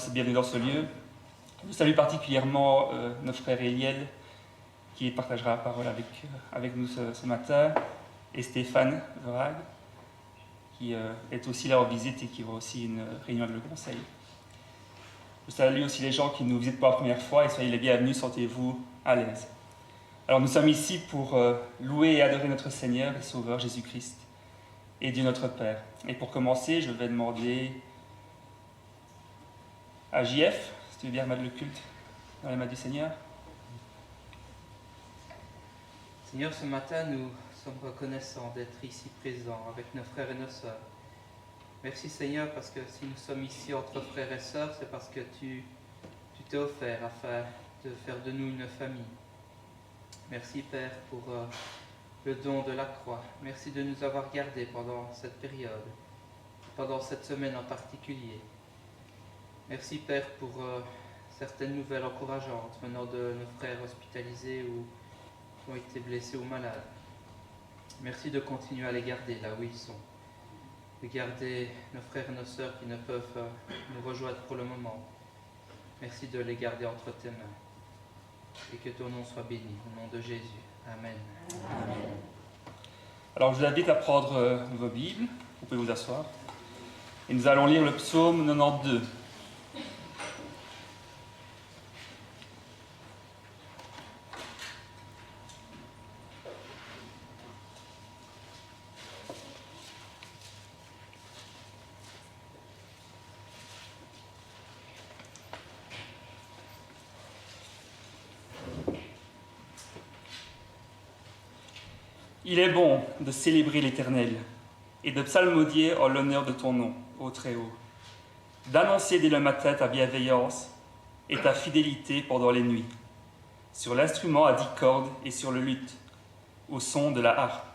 tous et bienvenue dans ce lieu. Je salue particulièrement notre frère Eliel, qui partagera la parole avec nous ce matin, et Stéphane Verhaeg, qui est aussi là en visite et qui aura aussi une réunion avec le conseil. Je salue aussi les gens qui nous visitent pour la première fois et soyez les bienvenus, sentez-vous à l'aise. Alors nous sommes ici pour louer et adorer notre Seigneur et Sauveur Jésus-Christ et Dieu notre Père. Et pour commencer, je vais demander à JF, si tu veux bien remettre le culte dans les mains du Seigneur. Seigneur, ce matin, nous sommes reconnaissants d'être ici présents avec nos frères et nos sœurs. Merci Seigneur, parce que si nous sommes ici entre frères et sœurs, c'est parce que tu t'es offert afin de faire de nous une famille. Merci Père pour le don de la croix. Merci de nous avoir gardés pendant cette période, pendant cette semaine en particulier. Merci Père pour certaines nouvelles encourageantes venant de nos frères hospitalisés ou qui ont été blessés ou malades. Merci de continuer à les garder là où ils sont. De garder nos frères et nos sœurs qui ne peuvent nous rejoindre pour le moment. Merci de les garder entre tes mains. Et que ton nom soit béni, au nom de Jésus. Amen. Amen. Alors je vous invite à prendre vos Bibles, vous pouvez vous asseoir. Et nous allons lire le psaume 92. Il est bon de célébrer l'Éternel et de psalmodier en l'honneur de ton nom, ô Très-Haut, d'annoncer dès le matin ta bienveillance et ta fidélité pendant les nuits, sur l'instrument à 10 cordes et sur le luth, au son de la harpe.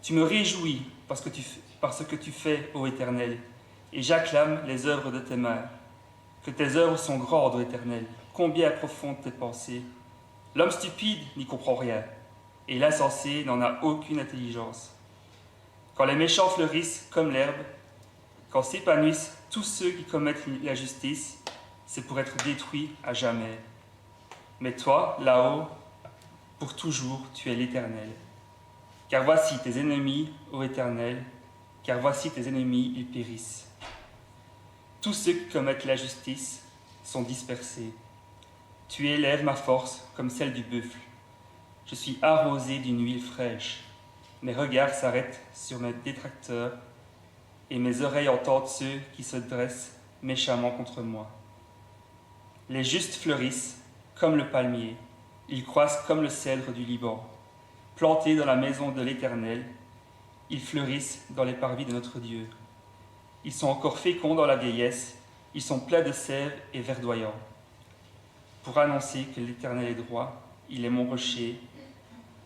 Tu me réjouis parce que tu fais, ô Éternel, et j'acclame les œuvres de tes mains. Que tes œuvres sont grandes, ô Éternel, combien profondes tes pensées. L'homme stupide n'y comprend rien, et l'insensé n'en a aucune intelligence. Quand les méchants fleurissent comme l'herbe, quand s'épanouissent tous ceux qui commettent la justice, c'est pour être détruits à jamais. Mais toi, là-haut, pour toujours, tu es l'Éternel. Car voici tes ennemis, ô Éternel, car voici tes ennemis, ils périssent. Tous ceux qui commettent la justice sont dispersés. Tu élèves ma force comme celle du buffle. Je suis arrosé d'une huile fraîche. Mes regards s'arrêtent sur mes détracteurs et mes oreilles entendent ceux qui se dressent méchamment contre moi. Les justes fleurissent comme le palmier, ils croissent comme le cèdre du Liban. Plantés dans la maison de l'Éternel, ils fleurissent dans les parvis de notre Dieu. Ils sont encore féconds dans la vieillesse, ils sont pleins de sève et verdoyants. Pour annoncer que l'Éternel est droit, il est mon rocher,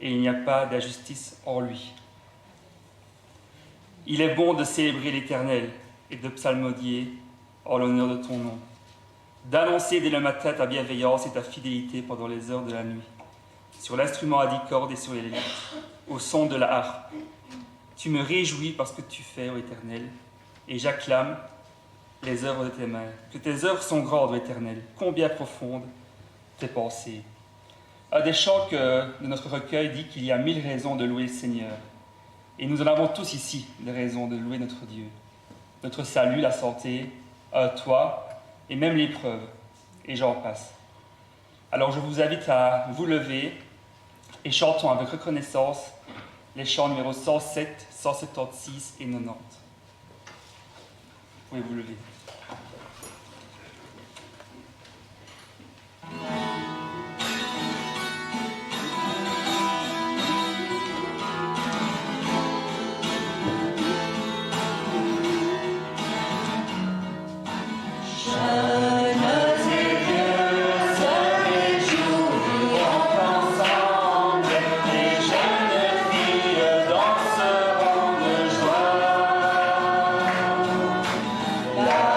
et il n'y a pas d'injustice en lui. Il est bon de célébrer l'Éternel et de psalmodier en l'honneur de ton nom, d'annoncer dès le matin ta bienveillance et ta fidélité pendant les heures de la nuit, sur l'instrument à 10 cordes et sur les luttes, au son de la harpe. Tu me réjouis parce que tu fais, ô Éternel, et j'acclame les œuvres de tes mains. Que tes œuvres sont grandes, ô Éternel, combien profondes tes pensées. Un des chants de notre recueil dit qu'il y a 1000 raisons de louer le Seigneur. Et nous en avons tous ici des raisons de louer notre Dieu. Notre salut, la santé, un toit, et même l'épreuve. Et j'en passe. Alors je vous invite à vous lever et chantons avec reconnaissance les chants numéros 107, 176 et 90. Vous pouvez vous lever. La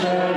La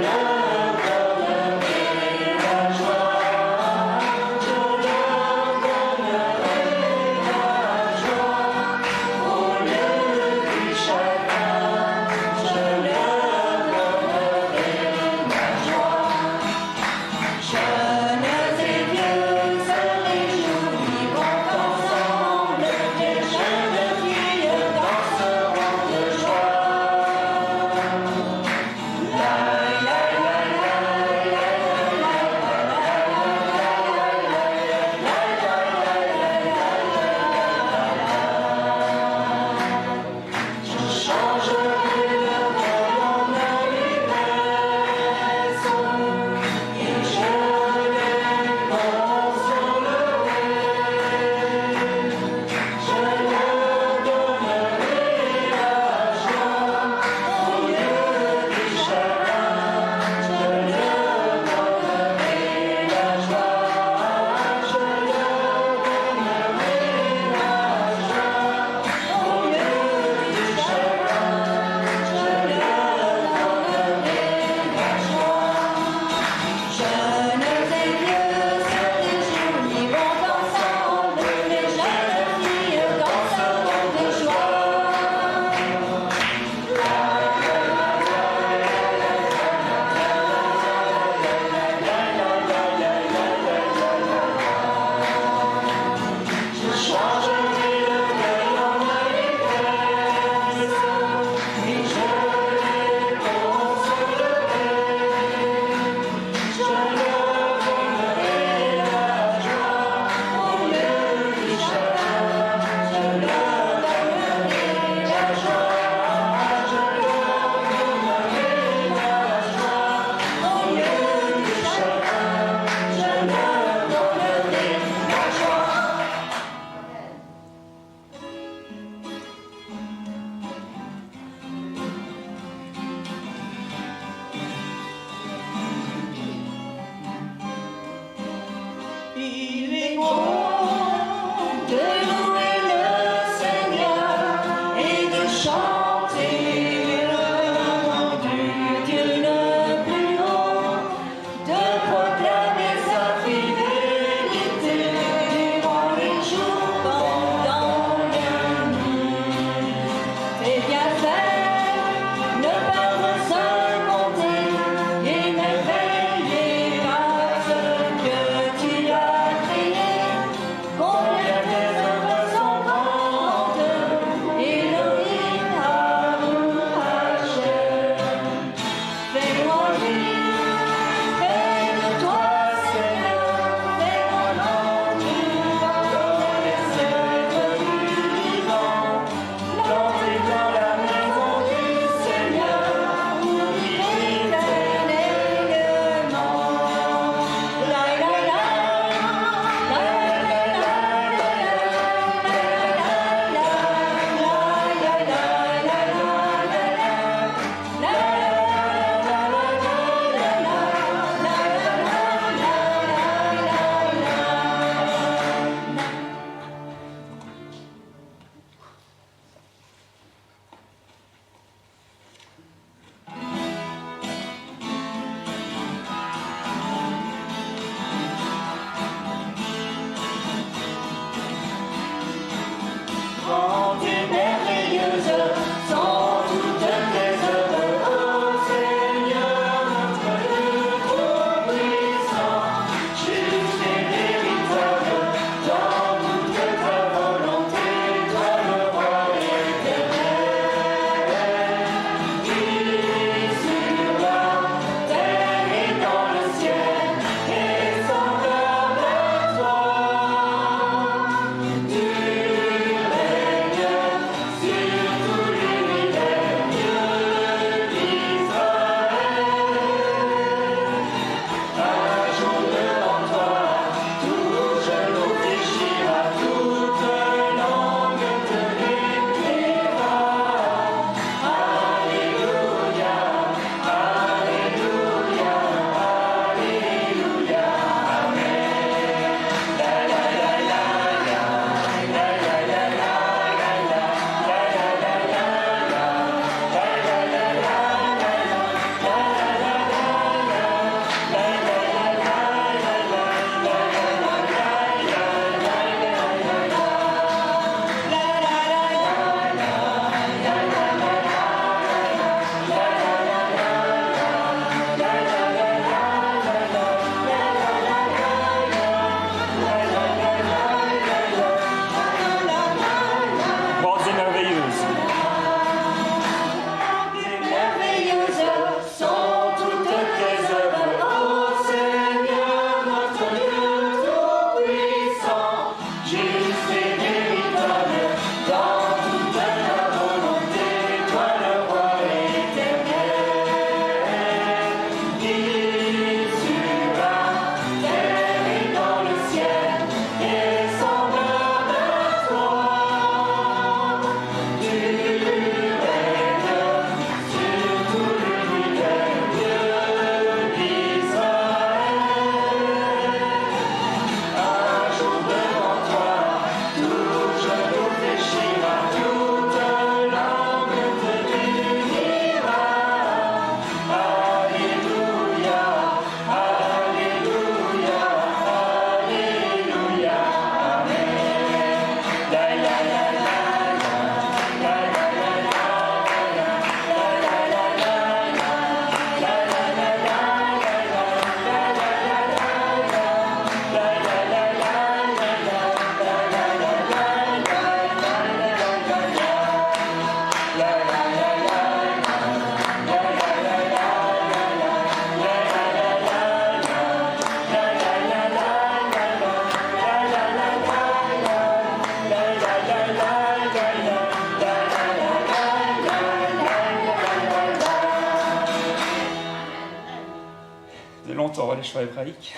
de longtemps les choix hébraïques.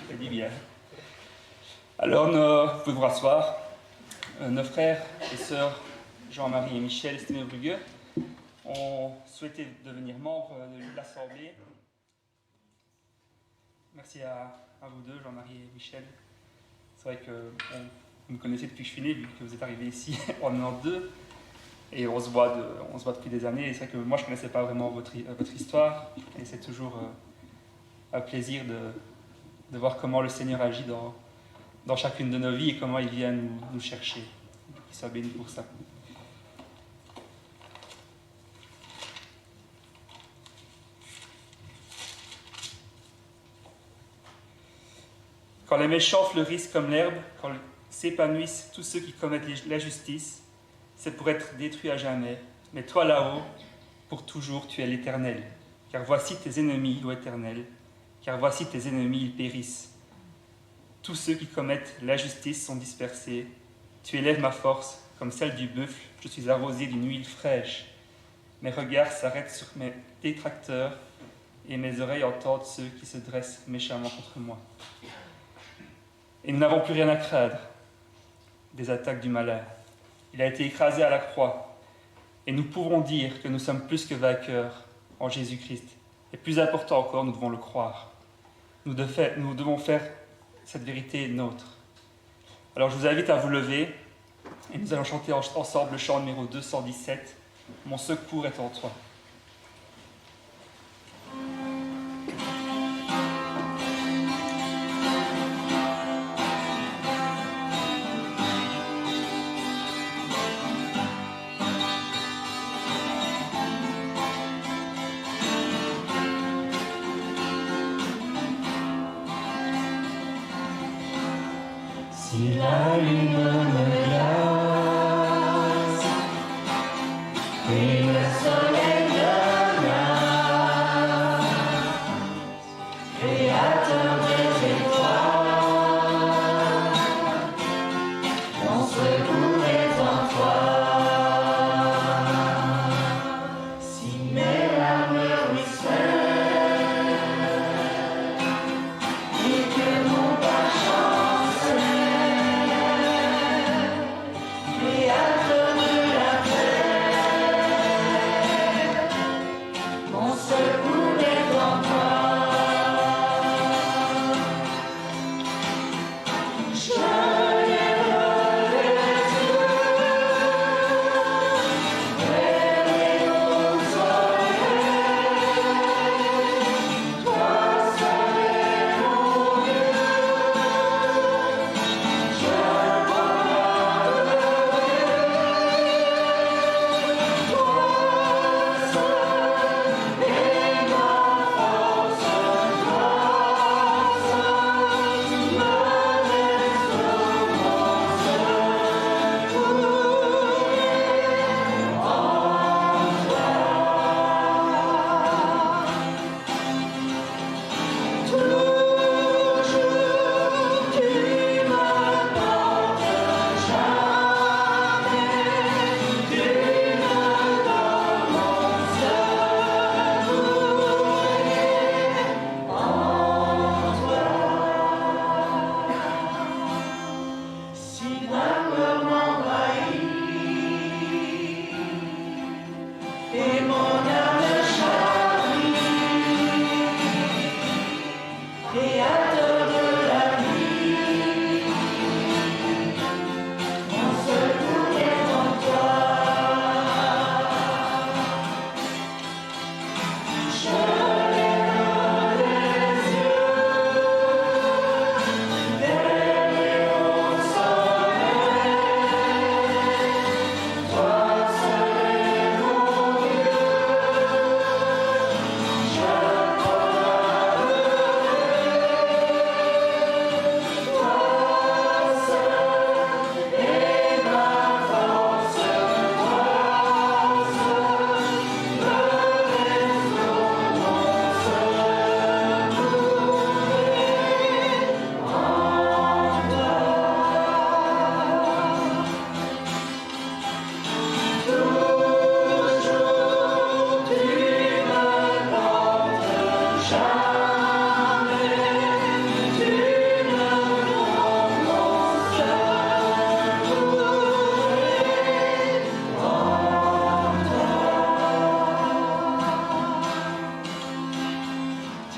Ça dit bien. Alors, vous pouvez vous rasseoir. Nos frères et sœurs Jean-Marie et Michel Sténébrugge ont souhaité devenir membres de l'Assemblée. Merci à vous deux, Jean-Marie et Michel. C'est vrai que vous me connaissez depuis que je suis né, vu que vous êtes arrivés ici en 92. Et on se voit depuis des années. Et c'est vrai que moi, je ne connaissais pas vraiment votre histoire. Et c'est toujours un plaisir de voir comment le Seigneur agit dans chacune de nos vies et comment il vient nous chercher. Qu'il soit béni pour ça. Quand les méchants fleurissent comme l'herbe, quand s'épanouissent tous ceux qui commettent l'injustice, c'est pour être détruits à jamais. Mais toi là-haut, pour toujours, tu es l'Éternel. Car voici tes ennemis, ô Éternel, car voici tes ennemis, ils périssent. Tous ceux qui commettent l'injustice sont dispersés. Tu élèves ma force comme celle du buffle, je suis arrosé d'une huile fraîche. Mes regards s'arrêtent sur mes détracteurs et mes oreilles entendent ceux qui se dressent méchamment contre moi. Et nous n'avons plus rien à craindre des attaques du malin. Il a été écrasé à la croix. Et nous pouvons dire que nous sommes plus que vainqueurs en Jésus-Christ. Et plus important encore, nous devons le croire. Nous devons faire cette vérité nôtre. Alors je vous invite à vous lever et nous allons chanter ensemble le chant numéro 217, « Mon secours est en toi ». Si la lune me glace et le soleil menace, créateur des étoiles, mon secours est en toi. Si mes larmes ruissellent et que mon pas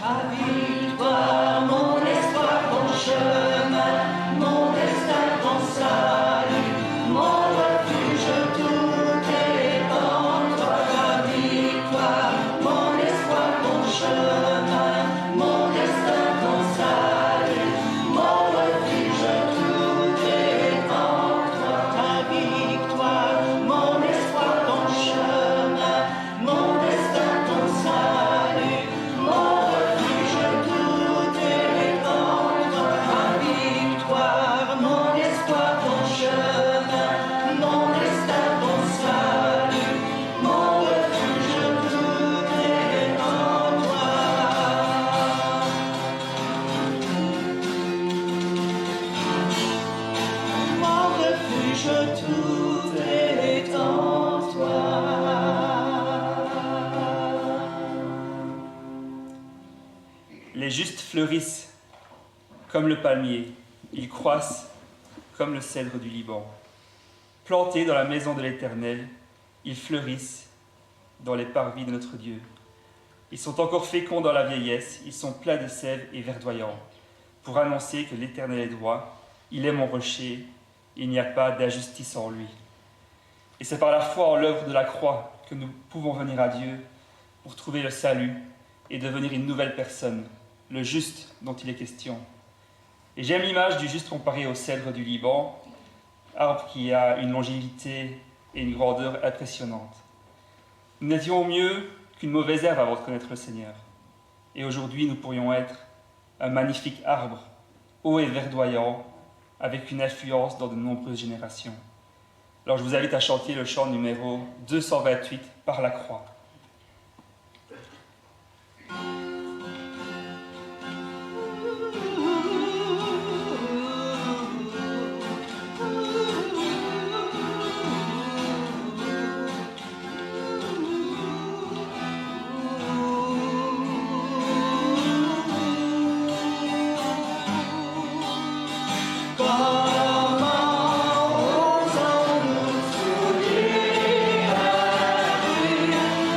Ta victoire, mon espoir, ton chemin, mon destin, ton salut, mon refuge, tout est en toi. Ta victoire, mon espoir, ton chemin, mon destin, ton salut, mon refuge, tout est en toi. Ta victoire, mon espoir, ton chemin, mon destin, ton salut, mon refuge, tout est en toi. Ta victoire, mon espoir, ton chemin, mon destin, ton salut, mon refuge, tout est en toi. Mon refuge, tout est en toi. Les justes fleurissent comme le palmier, ils croissent comme le cèdre du Liban. Plantés dans la maison de l'Éternel, ils fleurissent dans les parvis de notre Dieu. Ils sont encore féconds dans la vieillesse, ils sont pleins de sève et verdoyants, pour annoncer que l'Éternel est droit, il est mon rocher, il n'y a pas d'injustice en lui. Et c'est par la foi en l'œuvre de la croix que nous pouvons venir à Dieu pour trouver le salut et devenir une nouvelle personne, le juste dont il est question. Et j'aime l'image du juste comparé au cèdre du Liban, arbre qui a une longévité et une grandeur impressionnantes. Nous n'étions mieux qu'une mauvaise herbe avant de connaître le Seigneur. Et aujourd'hui, nous pourrions être un magnifique arbre, haut et verdoyant, avec une influence dans de nombreuses générations. Alors je vous invite à chanter le chant numéro 228, Par la croix. Comment osons-nous souiller à lui?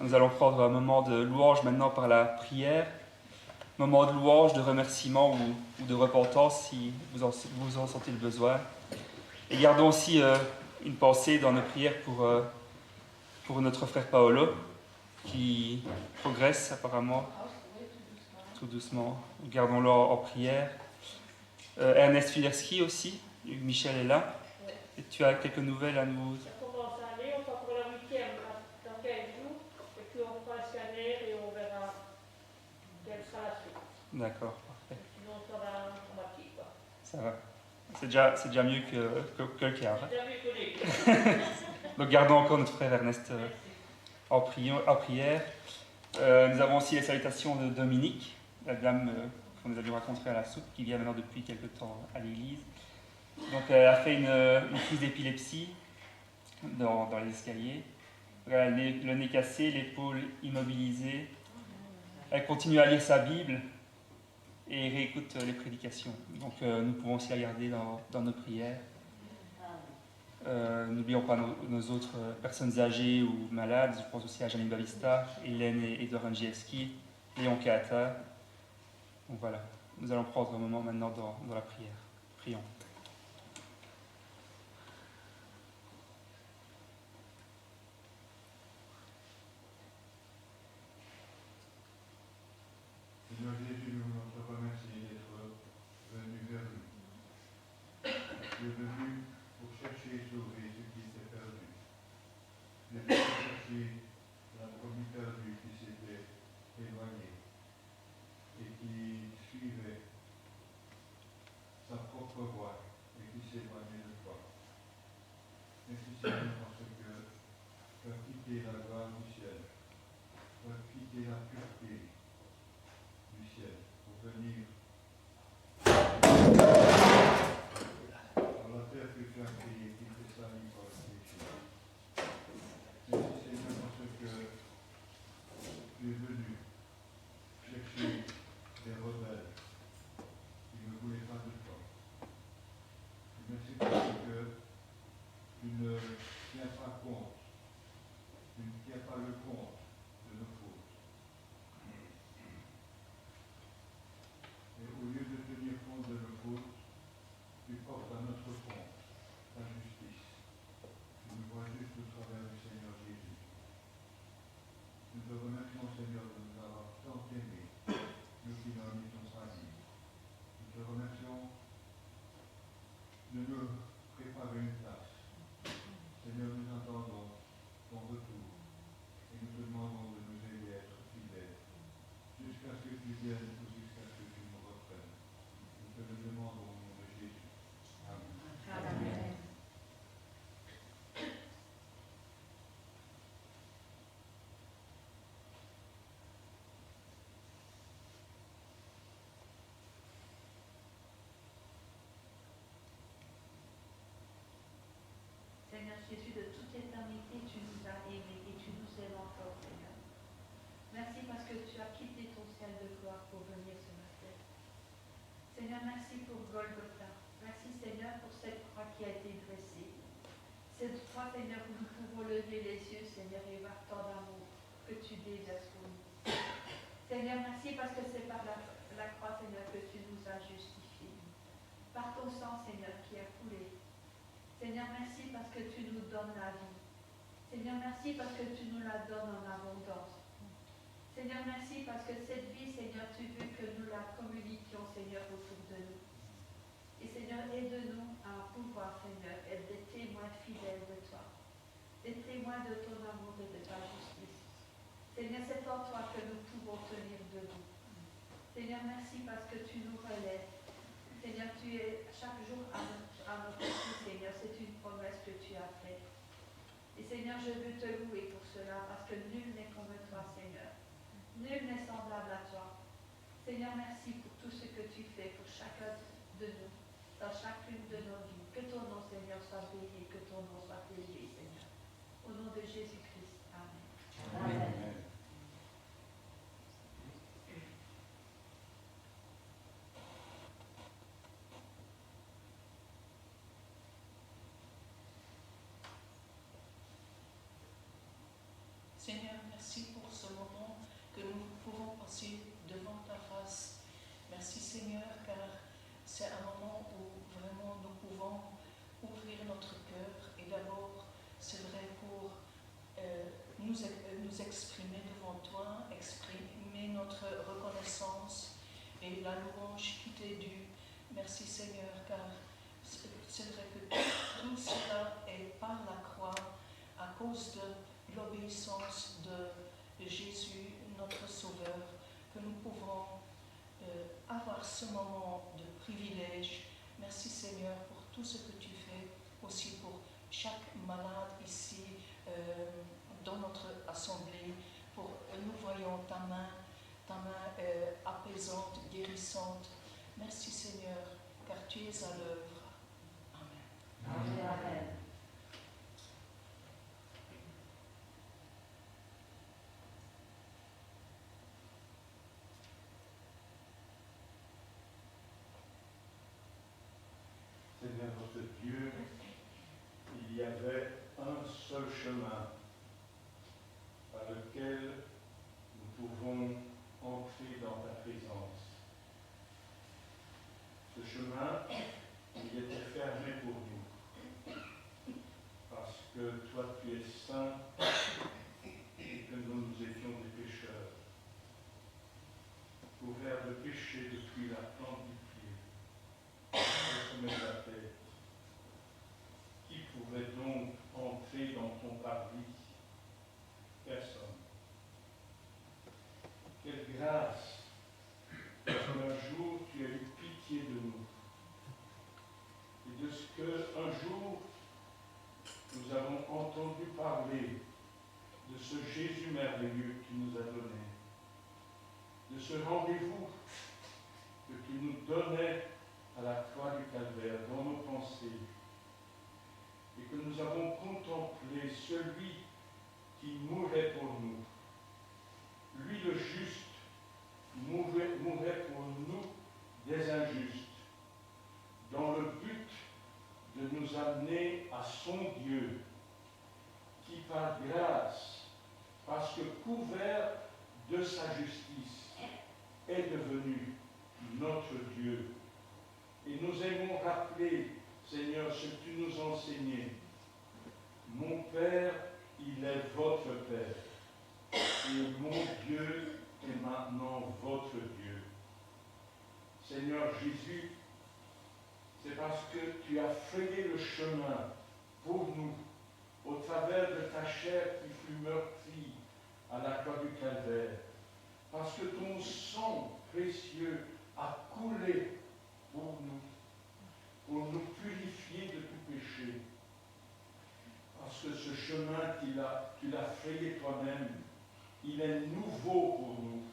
Nous allons prendre un moment de louange maintenant par la prière, moment de louange, de remerciement ou de repentance si vous en sentez le besoin. Et gardons aussi une pensée dans nos prières pour notre frère Paolo, qui progresse apparemment tout doucement. Gardons-le en prière. Ernest Filerski aussi, Michel est là. Et tu as quelques nouvelles à nous? Ça commence à aller, on va pour la 8e dans 15 jours, et puis on fera un scanner et on verra quelle sera la suite. D'accord, parfait. Sinon ça va en moitié, quoi. Ça va. C'est déjà mieux que le quart. C'est déjà mieux que les Donc gardons encore notre frère Ernest en prière. Nous avons aussi les salutations de Dominique, la dame que nous avions rencontrée à la soupe, qui vient maintenant depuis quelque temps à l'église. Donc elle a fait une crise d'épilepsie dans les escaliers. Elle a le nez cassé, l'épaule immobilisée. Elle continue à lire sa Bible et réécoute les prédications. Donc nous pouvons aussi la garder dans nos prières. N'oublions pas nos autres personnes âgées ou malades. Je pense aussi à Janine Bavista, Hélène et Doran Giewski, Léon Kaata. Donc voilà, nous allons prendre un moment maintenant dans la prière. Prions. Seigneur Jésus, nous te remercions d'être venu vers nous. Tu es venu pour chercher et sauver ce qui s'est perdu. Tu es venu chercher la brebis perdue qui s'était éloignée et qui suivait sa propre voie et qui s'éloignait de toi. Merci Seigneur parce que tu as quitté la gloire du ciel, tu as quitté la pureté du ciel pour venir dans la terre que tu as créée, qui fait salir par le péché. Merci Seigneur parce que tu es venu chercher des rebelles qui ne voulaient pas de toi. Merci parce que tu ne tiens pas compte, tu ne tiens pas le compte de nos fautes. Et au lieu de tenir compte de nos fautes, tu portes à notre compte ta justice. Tu nous vois juste au travers du Seigneur Jésus. Nous te remercions, Seigneur, de nous avoir tant aimés, nous qui nous habitons sa vie. Nous te remercions de nous préparer une place. Seigneur, nous attendons ton retour et nous te demandons de nous aider à être fidèles jusqu'à ce que tu viennes ou jusqu'à ce que tu nous reprennes. Nous te le demandons au nom de Jésus. Amen. Amen. Seigneur Jésus, de toute éternité, tu nous as aimés et tu nous aimes encore, Seigneur. Merci parce que tu as quitté ton ciel de gloire pour venir ce matin. Seigneur, merci pour Golgotha. Merci, Seigneur, pour cette croix qui a été dressée. Cette croix, Seigneur, où nous pouvons lever les yeux, Seigneur, et voir tant d'amour que tu déverses pour nous. Seigneur, merci parce que c'est par la croix, Seigneur, que tu nous as justifiés. Par ton sang, Seigneur, qui a coulé. Seigneur, merci parce que tu nous donnes la vie. Seigneur, merci parce que tu nous la donnes en abondance. Seigneur, merci parce que cette vie, Seigneur, tu veux que nous la communiquions, Seigneur, autour de nous. Et Seigneur, aide-nous à pouvoir, Seigneur, être des témoins fidèles de toi, des témoins de ton amour et de ta justice. Seigneur, c'est en toi que nous pouvons tenir debout. Seigneur, merci parce que tu nous relèves. Seigneur, tu es chaque jour à notre côté, Seigneur, c'est une promesse que tu as faite. Et Seigneur, je veux te louer pour cela, parce que nul n'est comme toi, Seigneur. Nul n'est semblable à toi. Seigneur, merci pour tout ce que tu fais pour chacun de nous, dans chacune de nos vies. Que ton nom, Seigneur, soit béni, que ton nom soit élevé, Seigneur. Au nom de Jésus-Christ. Amen. Amen. Seigneur, merci pour ce moment que nous pouvons passer devant ta face. Merci Seigneur, car c'est un moment où vraiment nous pouvons ouvrir notre cœur. Et d'abord, c'est vrai pour nous exprimer devant toi, exprimer notre reconnaissance et la louange qui t'est due. Merci Seigneur, car c'est vrai que tout cela est par la croix à cause de l'obéissance de Jésus, notre Sauveur, que nous pouvons avoir ce moment de privilège. Merci Seigneur pour tout ce que tu fais, aussi pour chaque malade ici dans notre assemblée. Nous voyons ta main apaisante, guérissante. Merci Seigneur, car tu es à l'œuvre. Amen. Amen. Amen. Seigneur notre Dieu, il y avait un seul chemin par lequel nous pouvons entrer dans ta présence. Ce chemin, il était fermé pour nous, parce que toi tu es saint et que nous étions des pécheurs, couverts de péché depuis la plante du pied, au sommet de la tête. Qui pouvait donc entrer dans ton paradis? Personne. Quelle grâce qu'un jour tu as eu pitié de nous et de ce qu'un jour nous avons entendu parler de ce Jésus merveilleux que tu nous as donné, de ce rendez-vous que tu nous donnais à la croix du Calvaire dans nos pensées, et que nous avons contemplé celui qui mourait pour nous. Lui le juste mourait pour nous des injustes, dans le but de nous amener à son Dieu, qui par grâce, parce que couvert de sa justice, est devenu notre Dieu. Et nous aimons rappeler, Seigneur, ce que tu nous as enseigné. Mon Père, il est votre Père. Et mon Dieu est maintenant votre Dieu. Seigneur Jésus, c'est parce que tu as frayé le chemin pour nous, au travers de ta chair qui fut meurtrie à la croix du Calvaire. Parce que ton sang précieux a coulé pour nous purifier de tout péché. Parce que ce chemin tu l'as frayé toi-même, il est nouveau pour nous.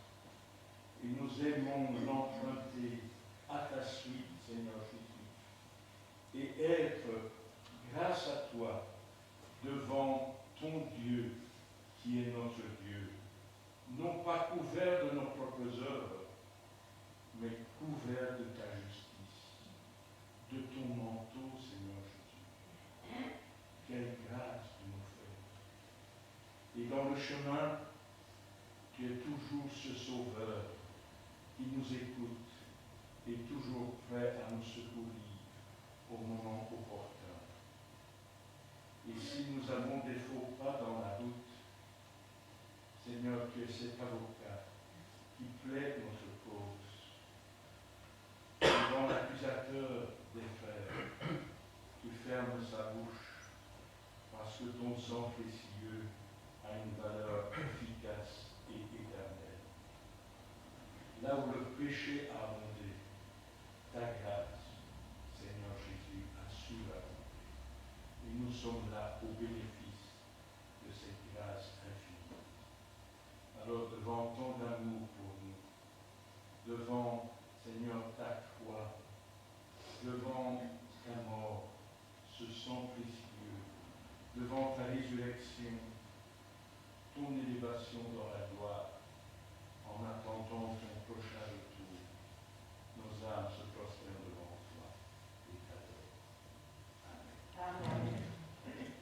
Et nous aimons l'emprunter à ta suite, Seigneur Jésus. Et être, grâce à toi, devant ton Dieu qui est notre Dieu, non pas couvert de nos propres œuvres, mais couvert de ta justice, de ton manteau, Seigneur Jésus. Quelle grâce tu nous fais. Et dans le chemin, tu es toujours ce sauveur qui nous écoute et toujours prêt à nous secourir au moment opportun. Et si nous avons des faux pas dans la route, Seigneur, tu es cet avocat qui plaide notre cause. Devant l'accusateur des frères, tu fermes sa bouche parce que ton sang précieux a une valeur efficace et éternelle. Là où le péché a abondé, ta grâce, Seigneur Jésus, a surabondé. Et nous sommes là au bénéfice de cette grâce infinie. Alors devant ton amour pour nous, devant, Seigneur, ta croix, devant ta mort, ce sang précieux, devant ta résurrection, ton élévation dans la gloire, en attendant ton prochain retour, nos âmes se prosternent devant toi et t'adorent. Amen. Amen.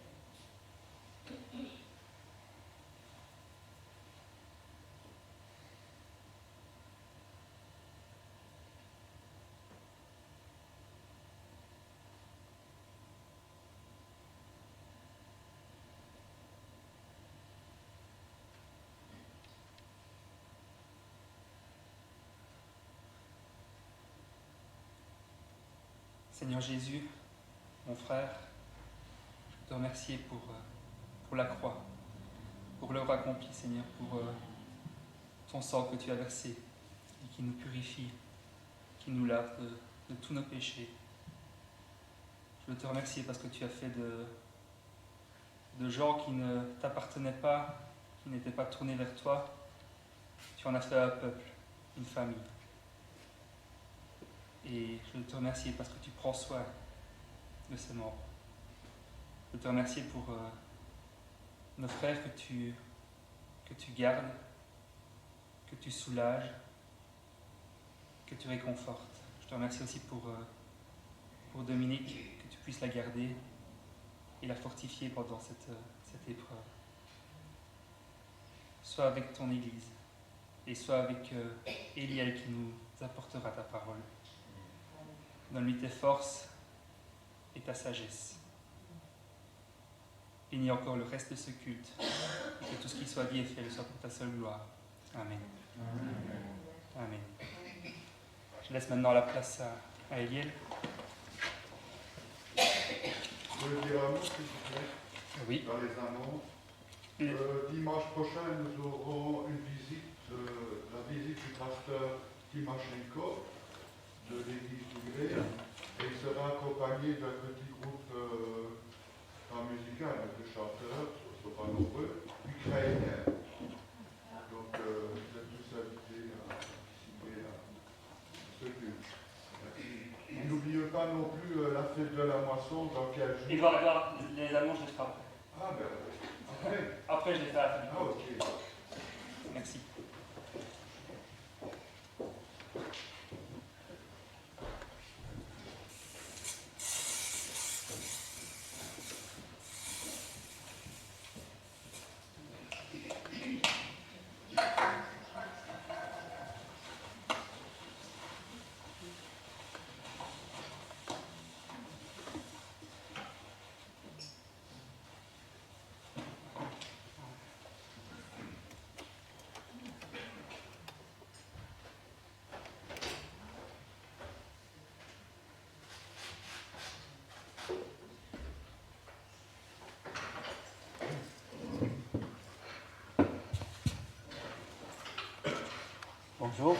Seigneur Jésus, mon frère, je te remercie pour la croix, pour l'œuvre accomplie, Seigneur, pour ton sang que tu as versé et qui nous purifie, qui nous lave de tous nos péchés. Je veux te remercier parce que tu as fait de gens qui ne t'appartenaient pas, qui n'étaient pas tournés vers toi, tu en as fait un peuple, une famille. Et je veux te remercier parce que tu prends soin de ces membres. Je veux te remercier pour nos frères que tu gardes, que tu soulages, que tu réconfortes. Je te remercie aussi pour Dominique, que tu puisses la garder et la fortifier pendant cette épreuve. Sois avec ton Église et sois avec Eliel qui nous apportera ta parole. Donne-lui tes forces et ta sagesse. Bénis encore le reste de ce culte et que tout ce qui soit dit et fait le soit pour ta seule gloire. Amen. Amen. Je laisse maintenant la place à Eliel. Je veux dire un mot, s'il vous plaît, Oui. dans les annonces. Dimanche prochain, nous aurons une visite, la visite du pasteur Timachenko de l'église d'Ugré, et il sera accompagné d'un petit groupe musical de chanteurs, ce ne sont pas nombreux, ukrainiens. Donc, vous êtes tous invités à participer à ce culte. N'oubliez pas non plus la fête de la moisson dans 15 jours. Il va y avoir les annonces, je les ferai après. Ah ben, après. Après, je les ferai à la fin. Ah ok. Merci. Bonjour.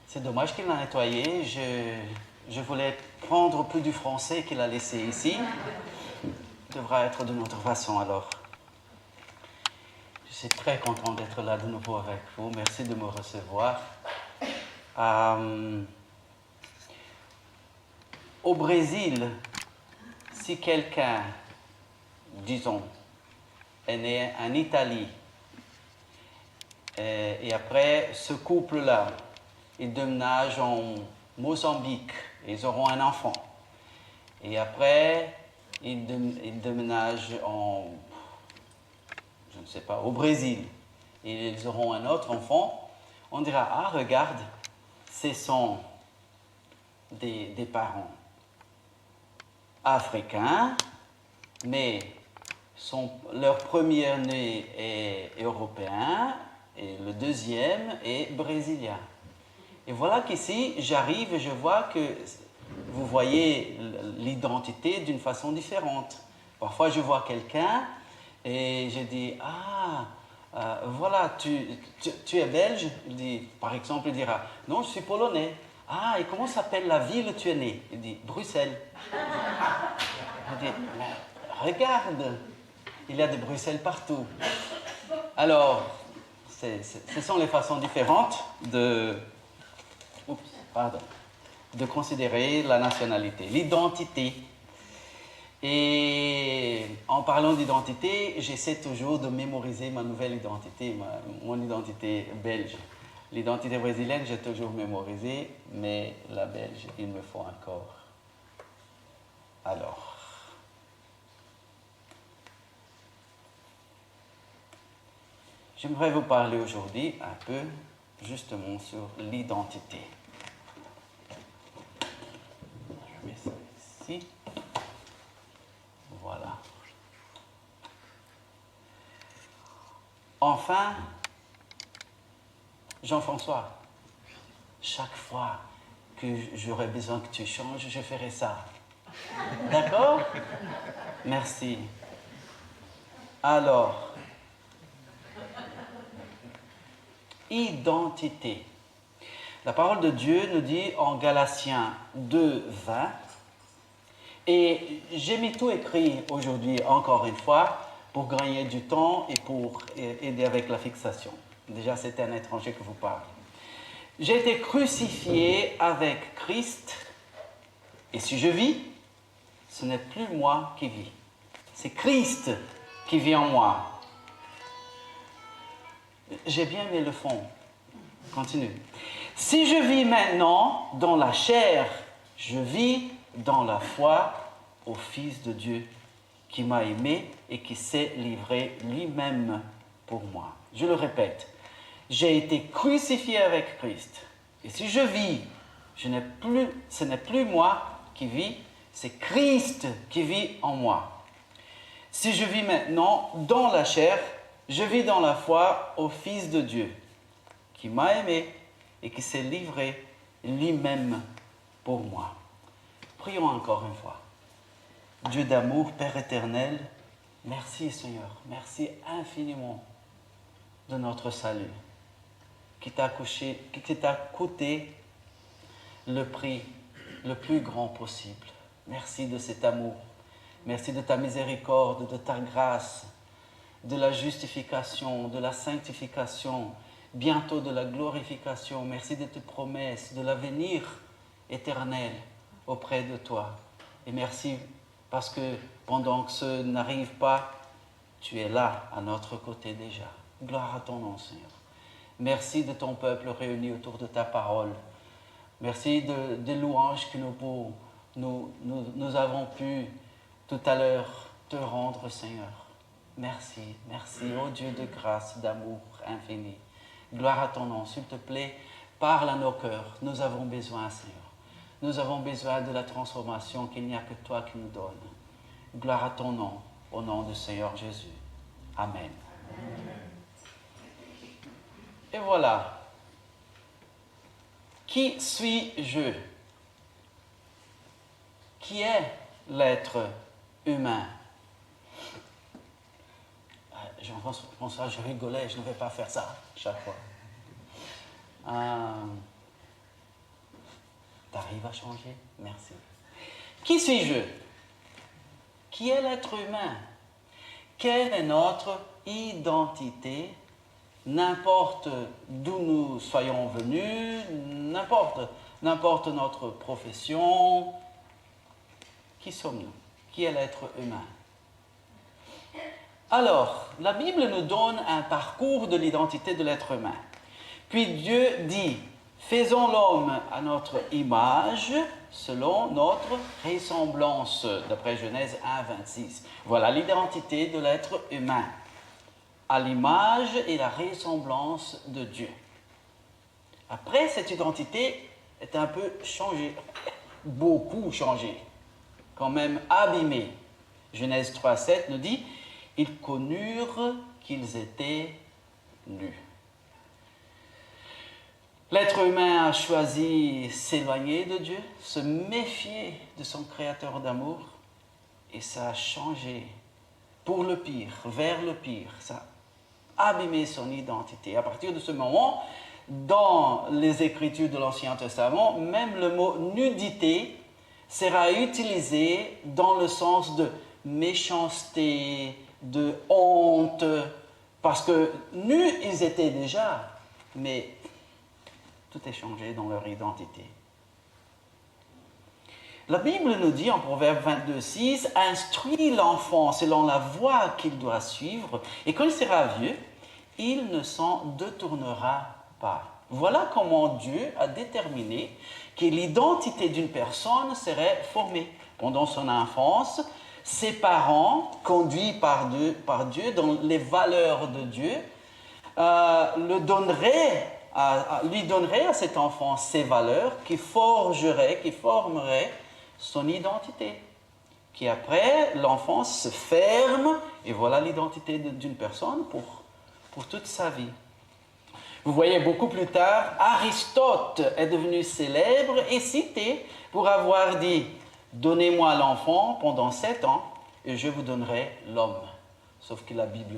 C'est dommage qu'il l'a nettoyé. Je voulais prendre plus du français qu'il a laissé ici. Il devra être d'une autre façon alors. Je suis très content d'être là de nouveau avec vous. Merci de me recevoir. Au Brésil, si quelqu'un, disons, est né en Italie, et après ce couple-là, ils déménagent en Mozambique, ils auront un enfant. Et après, ils déménagent je ne sais pas, au Brésil, et ils auront un autre enfant. On dira, ah, regarde, ce sont des parents africains, mais leur premier-né est européen et le deuxième est brésilien. Et voilà qu'ici, j'arrive et je vois que vous voyez l'identité d'une façon différente. Parfois, je vois quelqu'un et je dis, voilà, tu es belge? Par exemple, il dira, non, je suis polonais. Ah, et comment s'appelle la ville où tu es né? Il dit, Bruxelles. Je dis, mais regarde, il y a de Bruxelles partout. Alors, ce sont les façons différentes de considérer la nationalité, l'identité. Et en parlant d'identité, j'essaie toujours de mémoriser ma nouvelle identité, mon identité belge. L'identité brésilienne, j'ai toujours mémorisé, mais la belge, il me faut encore. Alors, j'aimerais vous parler aujourd'hui un peu justement sur l'identité. Je mets ça ici. Voilà. Enfin, Jean-François, chaque fois que j'aurai besoin que tu changes, je ferai ça. D'accord? Merci. Alors, identité. La parole de Dieu nous dit en Galatiens 2, 20, et j'ai mis tout écrit aujourd'hui encore une fois pour gagner du temps et pour aider avec la fixation. Déjà, c'est un étranger que vous parle. J'ai été crucifié avec Christ, et si je vis, ce n'est plus moi qui vis. C'est Christ qui vit en moi. J'ai bien aimé le fond. Continue. Si je vis maintenant dans la chair, je vis dans la foi au Fils de Dieu qui m'a aimé et qui s'est livré lui-même pour moi. Je le répète, j'ai été crucifié avec Christ. Et si je vis, ce n'est plus moi qui vis, c'est Christ qui vit en moi. Si je vis maintenant dans la chair, je vis dans la foi au Fils de Dieu qui m'a aimé et qui s'est livré lui-même pour moi. Prions encore une fois. Dieu d'amour, Père éternel, merci Seigneur, merci infiniment de notre salut qui t'a coûté le prix le plus grand possible. Merci de cet amour, merci de ta miséricorde, de ta grâce, de la justification, de la sanctification, bientôt de la glorification. Merci de tes promesses, de l'avenir éternel auprès de toi. Et merci parce que pendant que ce n'arrive pas, tu es là à notre côté déjà. Gloire à ton nom, Seigneur. Merci de ton peuple réuni autour de ta parole. Merci des louanges que nous avons pu tout à l'heure te rendre, Seigneur. Merci, merci, ô Dieu de grâce, d'amour infini. Gloire à ton nom, s'il te plaît, parle à nos cœurs. Nous avons besoin, Seigneur. Nous avons besoin de la transformation qu'il n'y a que toi qui nous donnes. Gloire à ton nom, au nom du Seigneur Jésus. Amen. Et voilà. Qui suis-je? Qui est l'être humain? Jean-François, je rigolais, je ne vais pas faire ça chaque fois. T'arrives à changer? Merci. Qui suis-je? Qui est l'être humain? Quelle est notre identité? N'importe d'où nous soyons venus, n'importe notre profession, qui sommes-nous? qui est l'être humain. Alors, la Bible nous donne un parcours de l'identité de l'être humain. Puis Dieu dit, faisons l'homme à notre image, selon notre ressemblance, d'après Genèse 1, 26. Voilà l'identité de l'être humain, à l'image et la ressemblance de Dieu. Après, cette identité est un peu changée, beaucoup changée, quand même abîmée. Genèse 3, 7 nous dit, ils connurent qu'ils étaient nus. L'être humain a choisi s'éloigner de Dieu, se méfier de son Créateur d'amour, et ça a changé pour le pire, vers le pire. Ça a abîmé son identité. À partir de ce moment, dans les Écritures de l'Ancien Testament, même le mot nudité sera utilisé dans le sens de méchanceté, de honte, parce que nus ils étaient déjà, mais tout est changé dans leur identité. La Bible nous dit en Proverbe 22, 6, « Instruis l'enfant selon la voie qu'il doit suivre, et quand il sera vieux, il ne s'en détournera pas. » Voilà comment Dieu a déterminé que l'identité d'une personne serait formée. Pendant son enfance, ses parents, conduits par Dieu dans les valeurs de Dieu, lui donneraient à cet enfant ces valeurs qui formeraient son identité. Qui après, l'enfant se ferme, et voilà l'identité d'une personne pour toute sa vie. Vous voyez, beaucoup plus tard, Aristote est devenu célèbre et cité pour avoir dit « Donnez-moi l'enfant pendant 7 ans, et je vous donnerai l'homme. » Sauf que la Bible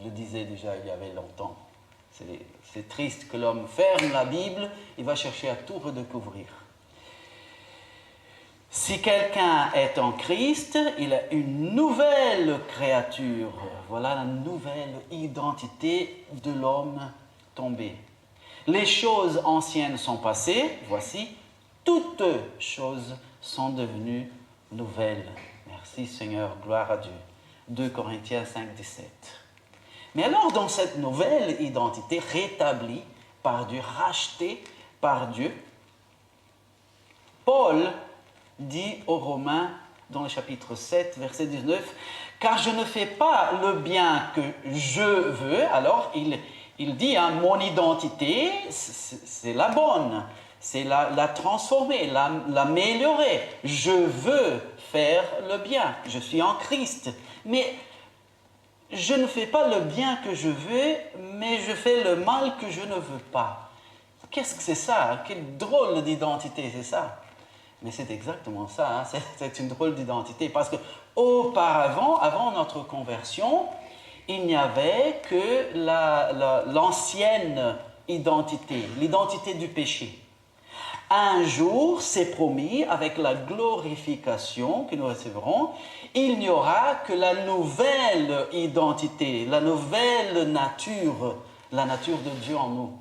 le disait déjà il y avait longtemps. C'est triste que l'homme ferme la Bible, il va chercher à tout redécouvrir. Si quelqu'un est en Christ, il est une nouvelle créature. Voilà la nouvelle identité de l'homme tombé. Les choses anciennes sont passées, voici, toutes choses sont devenues nouvelles. Merci Seigneur, gloire à Dieu. 2 Corinthiens 5, 17. Mais alors, dans cette nouvelle identité rétablie par Dieu, rachetée par Dieu, Paul dit aux Romains, dans le chapitre 7, verset 19, « Car je ne fais pas le bien que je veux. » Alors, il dit, hein, mon identité, c'est la bonne, c'est la transformer, l'améliorer. Je veux faire le bien, je suis en Christ. Mais je ne fais pas le bien que je veux, mais je fais le mal que je ne veux pas. Qu'est-ce que c'est ça? Quelle drôle d'identité c'est ça? Mais c'est exactement ça, hein? C'est une drôle d'identité. Parce qu'auparavant, avant notre conversion, il n'y avait que l'ancienne identité, l'identité du péché. Un jour, c'est promis, avec la glorification que nous recevrons, il n'y aura que la nouvelle identité, la nouvelle nature, la nature de Dieu en nous.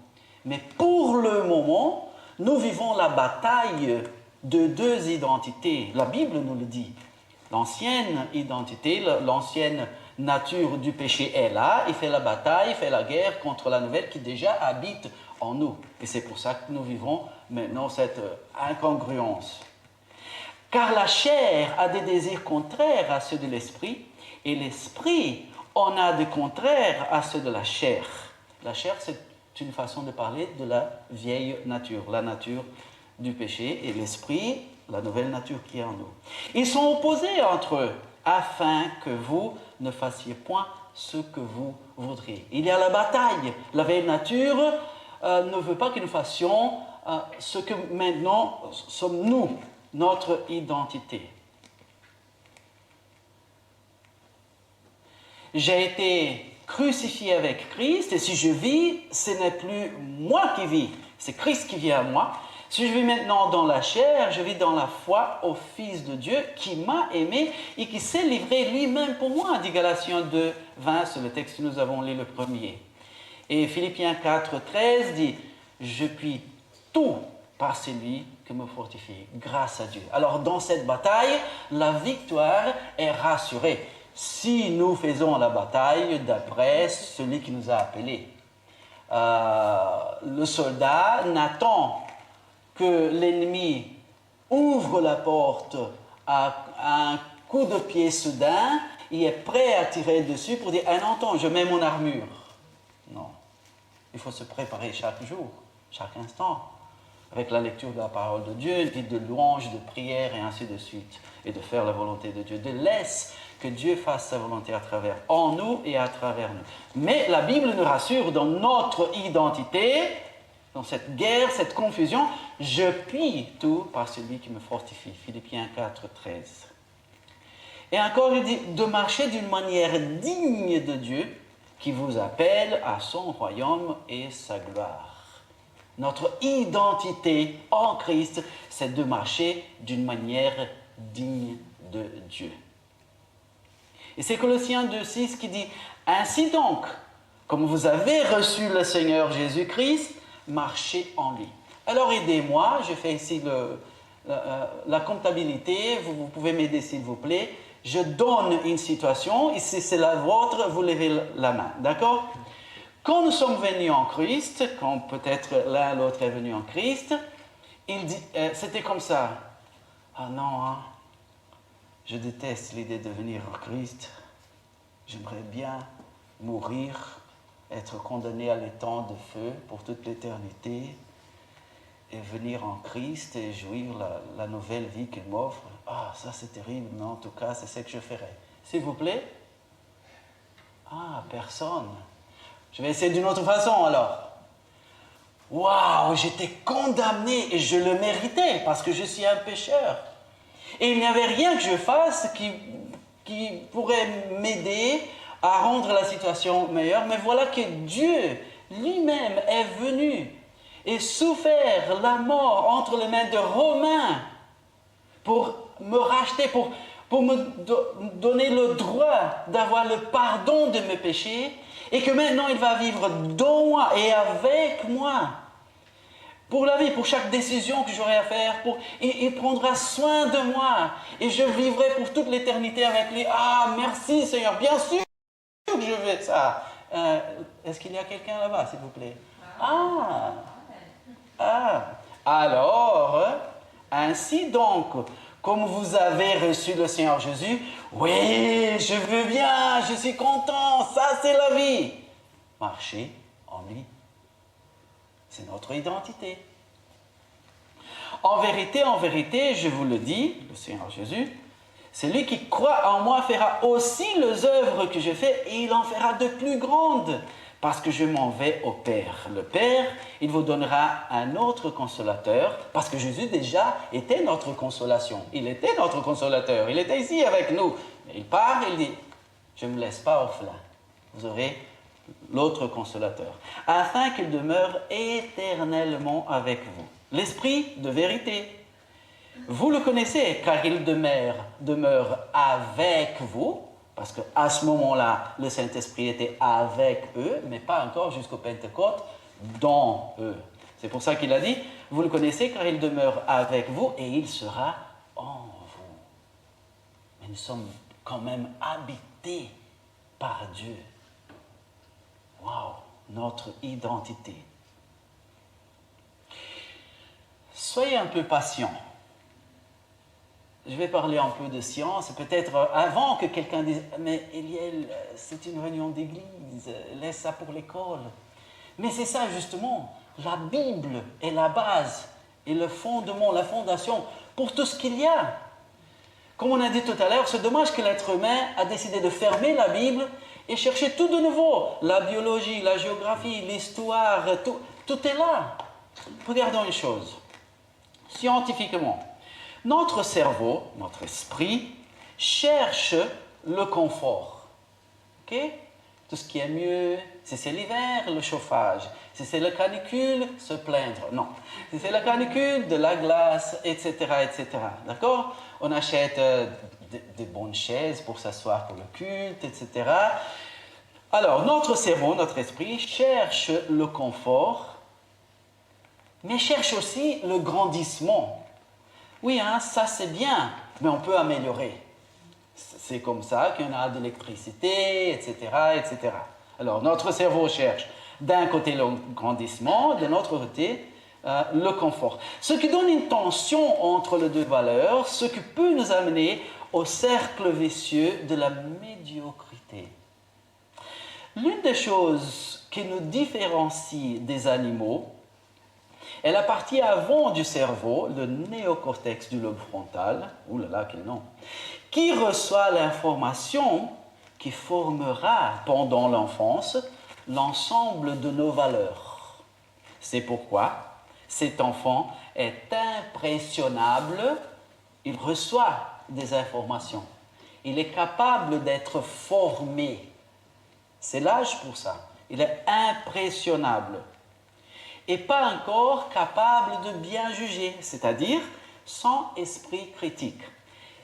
Mais pour le moment, nous vivons la bataille de 2 identités. La Bible nous le dit. L'ancienne identité, l'ancienne nature du péché est là, il fait la bataille, il fait la guerre contre la nouvelle qui déjà habite en nous. Et c'est pour ça que nous vivons maintenant cette incongruence. Car la chair a des désirs contraires à ceux de l'esprit, et l'esprit en a des contraires à ceux de la chair. La chair, c'est une façon de parler de la vieille nature, la nature du péché, et l'esprit, la nouvelle nature qui est en nous. Ils sont opposés entre eux, afin que vous ne fassiez point ce que vous voudriez. Il y a la bataille. La vieille nature ne veut pas que nous fassions ce que maintenant sommes nous, notre identité. J'ai été crucifié avec Christ, et si je vis, ce n'est plus moi qui vis, c'est Christ qui vit à moi. Si je vis maintenant dans la chair, je vis dans la foi au Fils de Dieu qui m'a aimé et qui s'est livré lui-même pour moi, dit Galatiens 2, 20, c'est le texte que nous avons lu le premier. Et Philippiens 4, 13 dit « Je puis tout par celui qui me fortifie, grâce à Dieu. Alors dans cette bataille, la victoire est rassurée si nous faisons la bataille d'après celui qui nous a appelés. Le soldat n'attend que l'ennemi ouvre la porte à un coup de pied soudain, il est prêt à tirer dessus pour dire « Ah non, attends, je mets mon armure ». Non, il faut se préparer chaque jour, chaque instant, avec la lecture de la parole de Dieu, une vie de louange, de prière et ainsi de suite, et de faire la volonté de Dieu. De laisse que Dieu fasse sa volonté à travers, en nous et à travers nous. Mais la Bible nous rassure dans notre identité, dans cette guerre, cette confusion, je puis tout par celui qui me fortifie. Philippiens 4, 13. Et encore, il dit de marcher d'une manière digne de Dieu qui vous appelle à son royaume et sa gloire. Notre identité en Christ, c'est de marcher d'une manière digne de Dieu. Et c'est Colossiens 2,6 qui dit « Ainsi donc, comme vous avez reçu le Seigneur Jésus-Christ, marchez en lui. » Alors aidez-moi, je fais ici la comptabilité, vous pouvez m'aider s'il vous plaît. Je donne une situation, ici c'est la vôtre, vous levez la main, d'accord? Quand nous sommes venus en Christ, quand peut-être l'un l'autre est venu en Christ, il dit, c'était comme ça. Ah non, hein, je déteste l'idée de venir en Christ. J'aimerais bien mourir, être condamné à l'étang de feu pour toute l'éternité et venir en Christ et jouir la nouvelle vie qu'il m'offre. Ah, ça c'est terrible, mais en tout cas, c'est ce que je ferai. S'il vous plaît? Ah, personne. Je vais essayer d'une autre façon alors. Waouh, j'étais condamné et je le méritais parce que je suis un pécheur. Et il n'y avait rien que je fasse qui pourrait m'aider à rendre la situation meilleure. Mais voilà que Dieu lui-même est venu et souffert la mort entre les mains de Romains pour me racheter, pour me donner le droit d'avoir le pardon de mes péchés, et que maintenant il va vivre dans moi et avec moi pour la vie, pour chaque décision que j'aurai à faire, il prendra soin de moi et je vivrai pour toute l'éternité avec lui. Ah, merci Seigneur, bien sûr que je veux ça. Est-ce qu'il y a quelqu'un là-bas, s'il vous plaît? Alors, ainsi donc, comme vous avez reçu le Seigneur Jésus, oui, je veux bien, je suis content, ça c'est la vie. Marchez en lui. C'est notre identité. En vérité, je vous le dis, le Seigneur Jésus, celui qui croit en moi fera aussi les œuvres que je fais et il en fera de plus grandes. Parce que je m'en vais au Père. Le Père, il vous donnera un autre consolateur, parce que Jésus déjà était notre consolation. Il était notre consolateur, il était ici avec nous. Il part, il dit, je ne me laisse pas orphelin. Vous aurez l'autre consolateur, afin qu'il demeure éternellement avec vous. L'Esprit de vérité. Vous le connaissez, car il demeure avec vous. Parce qu'à ce moment-là, le Saint-Esprit était avec eux, mais pas encore jusqu'au Pentecôte, dans eux. C'est pour ça qu'il a dit, vous le connaissez car il demeure avec vous et il sera en vous. Mais nous sommes quand même habités par Dieu. Waouh, notre identité. Soyez un peu patients. Je vais parler un peu de science, peut-être avant que quelqu'un dise « Mais Eliel, c'est une réunion d'église, laisse ça pour l'école. » Mais c'est ça justement, la Bible est la base et le fondement, la fondation pour tout ce qu'il y a. Comme on a dit tout à l'heure, c'est dommage que l'être humain a décidé de fermer la Bible et chercher tout de nouveau. La biologie, la géographie, l'histoire, tout est là. Regardons une chose, scientifiquement. Notre cerveau, notre esprit, cherche le confort. Ok? Tout ce qui est mieux, si c'est l'hiver, le chauffage. Si c'est la canicule, se plaindre. Non. Si c'est la canicule, de la glace, etc., etc. D'accord? On achète des bonnes chaises pour s'asseoir pour le culte, etc. Alors, notre cerveau, notre esprit, cherche le confort mais cherche aussi le grandissement. Oui, hein, ça c'est bien, mais on peut améliorer. C'est comme ça qu'on a de l'électricité, etc., etc. Alors, notre cerveau cherche d'un côté le grandissement, de l'autre côté le confort. Ce qui donne une tension entre les deux valeurs, ce qui peut nous amener au cercle vicieux de la médiocrité. L'une des choses qui nous différencie des animaux est la partie avant du cerveau, le néocortex du lobe frontal, oulala, quel nom, qui reçoit l'information qui formera pendant l'enfance l'ensemble de nos valeurs. C'est pourquoi cet enfant est impressionnable, il reçoit des informations, il est capable d'être formé. C'est l'âge pour ça. Il est impressionnable et pas encore capable de bien juger, c'est-à-dire sans esprit critique.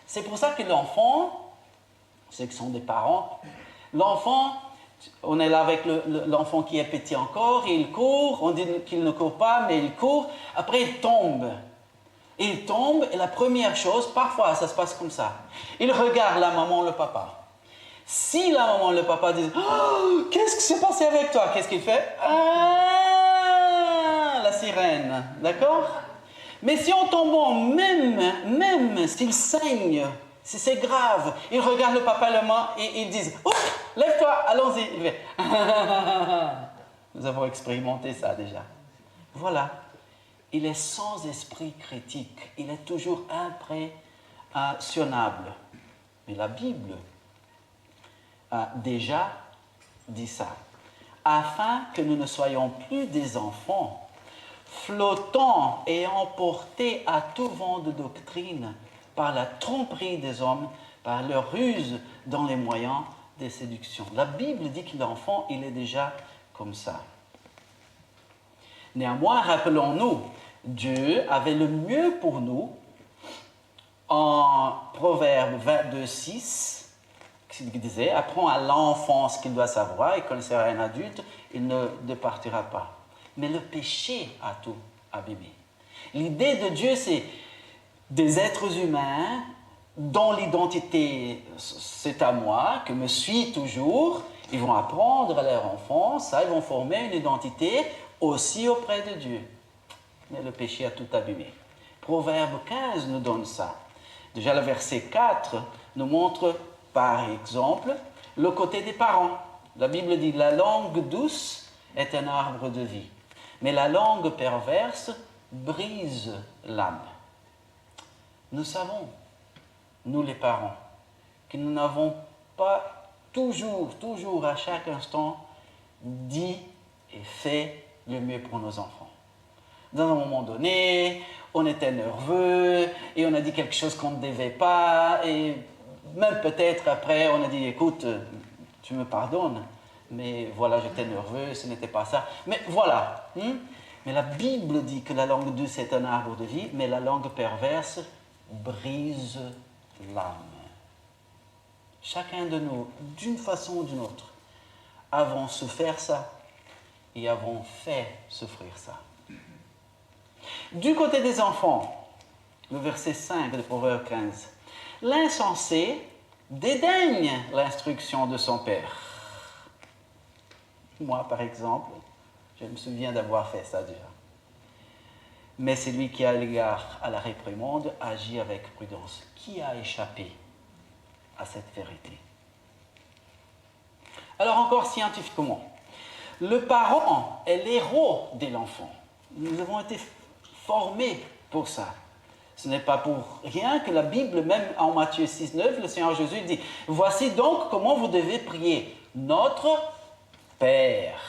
C'est pour ça que l'enfant, ceux qui sont des parents, l'enfant, on est là avec l'enfant qui est petit encore, et il court, on dit qu'il ne court pas, mais il court, après il tombe. Il tombe, et la première chose, parfois ça se passe comme ça, il regarde la maman, le papa. Si la maman, le papa disent oh, « Qu'est-ce qui s'est passé avec toi ?» Qu'est-ce qu'il fait? Ah, la sirène, d'accord? Mais si en tombant, même s'il saigne, si c'est grave, il regarde le papa et la maman et ils disent oh, « Lève-toi, allons-y !» Il fait Nous avons expérimenté ça déjà. Voilà. Il est sans esprit critique. Il est toujours impressionnable. Mais la Bible a déjà dit ça. Afin que nous ne soyons plus des enfants, flottant et emportés à tout vent de doctrine par la tromperie des hommes, par leur ruse dans les moyens de séduction. La Bible dit que l'enfant, il est déjà comme ça. Néanmoins, rappelons-nous, Dieu avait le mieux pour nous en Proverbe 22:6, qui disait « Apprends à l'enfant ce qu'il doit savoir, et quand il sera un adulte, il ne départira pas. » Mais le péché a tout abîmé. L'idée de Dieu, c'est des êtres humains dont l'identité, c'est à moi, que me suit toujours. Ils vont apprendre à leur enfance, ils vont former une identité aussi auprès de Dieu. Mais le péché a tout abîmé. Proverbe 15 nous donne ça. Déjà, le verset 4 nous montre, par exemple, le côté des parents. La Bible dit « La langue douce est un arbre de vie, mais la langue perverse brise l'âme. » Nous savons, nous les parents, que nous n'avons pas toujours, à chaque instant, dit et fait le mieux pour nos enfants. Dans un moment donné, on était nerveux et on a dit quelque chose qu'on ne devait pas, et même peut-être après, on a dit « Écoute, tu me pardonnes, mais voilà, j'étais nerveux, ce n'était pas ça. » Mais voilà. Mais la Bible dit que la langue douce est un arbre de vie, mais la langue perverse brise l'âme. Chacun de nous, d'une façon ou d'une autre, avons souffert ça et avons fait souffrir ça. Du côté des enfants, le verset 5 de Proverbe 15, l'insensé dédaigne l'instruction de son père. Moi, par exemple, je me souviens d'avoir fait ça déjà. Mais celui qui a l'égard à la réprimande agit avec prudence. Qui a échappé à cette vérité? Alors encore scientifiquement, le parent est l'héros de l'enfant. Nous avons été formés pour ça. Ce n'est pas pour rien que la Bible, même en Matthieu 6,9, le Seigneur Jésus dit « Voici donc comment vous devez prier. Notre Père